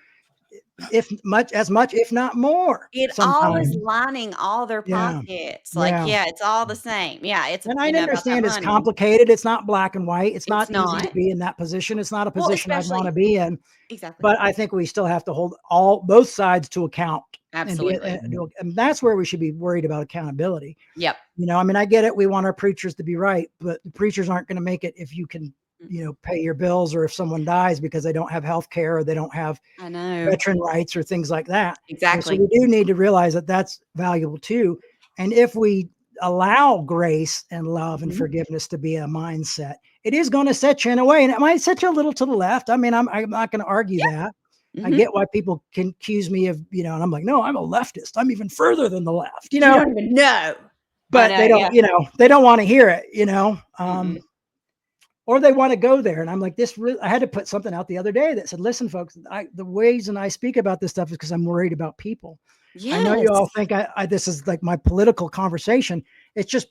if not more. It always lining all their pockets. It's all the same. Yeah, it's. And I understand it's complicated. It's not black and white. It's not easy to be in that position. It's not a position I'd want to be in. Exactly. But I think we still have to hold both sides to account. Absolutely. And that's where we should be worried about accountability. Yep. You know, I mean, I get it. We want our preachers to be right, but the preachers aren't going to make it if you can, you know, pay your bills, or if someone dies because they don't have health care or they don't have veteran rights or things like that. Exactly. And so we do need to realize that that's valuable too. And if we allow grace and love and forgiveness to be a mindset, it is going to set you in a way, and it might set you a little to the left. I mean, I'm not going to argue that. I get why people can accuse me of, and I'm like, no, I'm a leftist. I'm even further than the left, You don't even know. but they don't, they don't want to hear it, or they want to go there. And I'm like, I had to put something out the other day that said, listen, folks, the reason I speak about this stuff is because I'm worried about people. Yes. I know you all think this is like my political conversation. It's just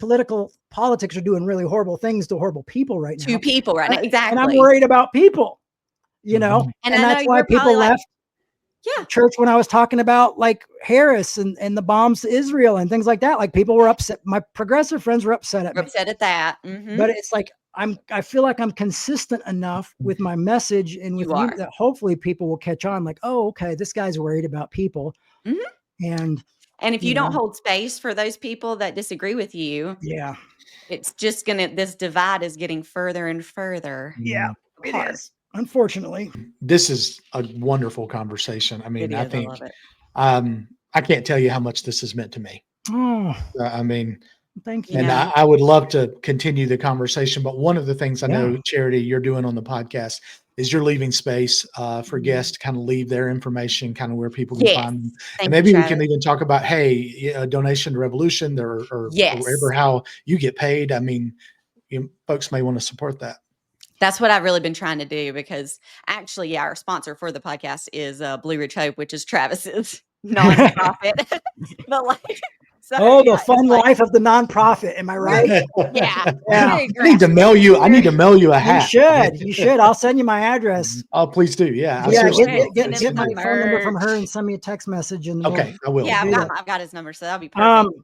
politics are doing really horrible things to horrible people right now. To people right now. Exactly. And I'm worried about people, and that's why people left church when I was talking about like Harris and the bombs to Israel and things like that. Like people were upset. My progressive friends were upset at me. Upset at that. But it's like, I feel like I'm consistent enough with my message and with you that hopefully people will catch on like, oh, okay, this guy's worried about people. And if you don't hold space for those people that disagree with you, it's just this divide is getting further and further. Yeah, it is. Unfortunately, this is a wonderful conversation. I mean, I think, love it. I can't tell you how much this has meant to me. Oh, I mean, thank you. And I would love to continue the conversation, but one of the things I know, Charity, you're doing on the podcast is you're leaving space for guests to kind of leave their information, kind of where people can find them. And maybe we can even talk about, hey, a donation to Revolution or wherever, how you get paid. I mean, folks may want to support that. That's what I've really been trying to do, because actually, our sponsor for the podcast is Blue Ridge Hope, which is Travis's nonprofit. But the fun life of the nonprofit. Am I right? Yeah. I need to mail you a hat. You should. I'll send you my address. Oh, please do. Yeah. Get my phone number from her and send me a text message. And I will. Yeah, I've got his number, so that'll be perfect.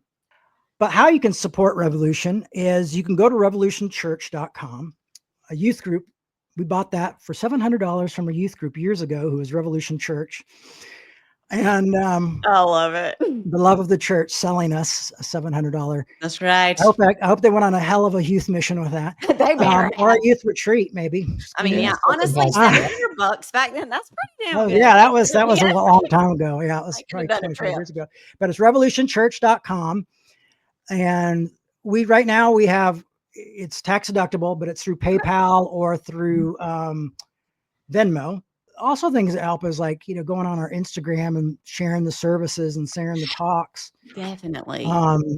But how you can support Revolution is you can go to revolutionchurch.com, a youth group. We bought that for $700 from a youth group years ago who was Revolution Church. And I love it. The love of the church selling us a $700. That's right. I hope they went on a hell of a youth mission with that. Or a youth retreat, maybe. I mean, honestly, $700 back then, that's pretty damn good. Yeah, that was a long time ago. Yeah, it was probably 25 years ago. But it's revolutionchurch.com. And right now we have, it's tax deductible, but it's through PayPal or through Venmo. Also things that help is like, going on our Instagram and sharing the services and sharing the talks. Definitely.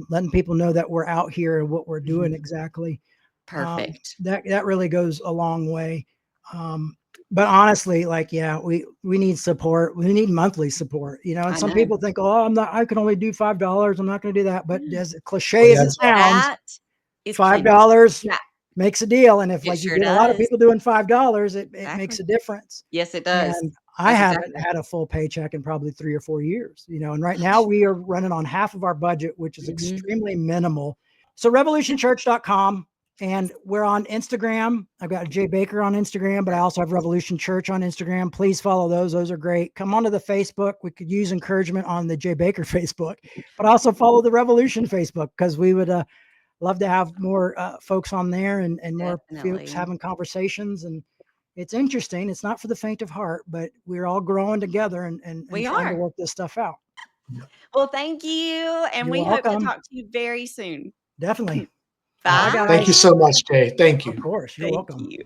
Letting people know that we're out here and what we're doing exactly. Perfect. That really goes a long way. But honestly, we need support. We need monthly support, and some people think, I can only do $5. I'm not going to do that. But as cliche as it sounds, $5 makes a deal. And if you get a lot of people doing $5, it makes a difference. Yes, it does. And I haven't had a full paycheck in probably 3 or 4 years, and right now we are running on half of our budget, which is extremely minimal. So revolutionchurch.com, and we're on Instagram. I've got Jay Bakker on Instagram, but I also have Revolution Church on Instagram. Please follow those. Those are great. Come onto the Facebook. We could use encouragement on the Jay Bakker Facebook, but also follow the Revolution Facebook, because we would, love to have more folks on there and more folks having conversations. And it's interesting. It's not for the faint of heart, but we're all growing together and trying to work this stuff out. Well, thank you. And we hope to talk to you very soon. Definitely. Bye. Thank you so much, Jay. Thank you. Of course. You're welcome. You.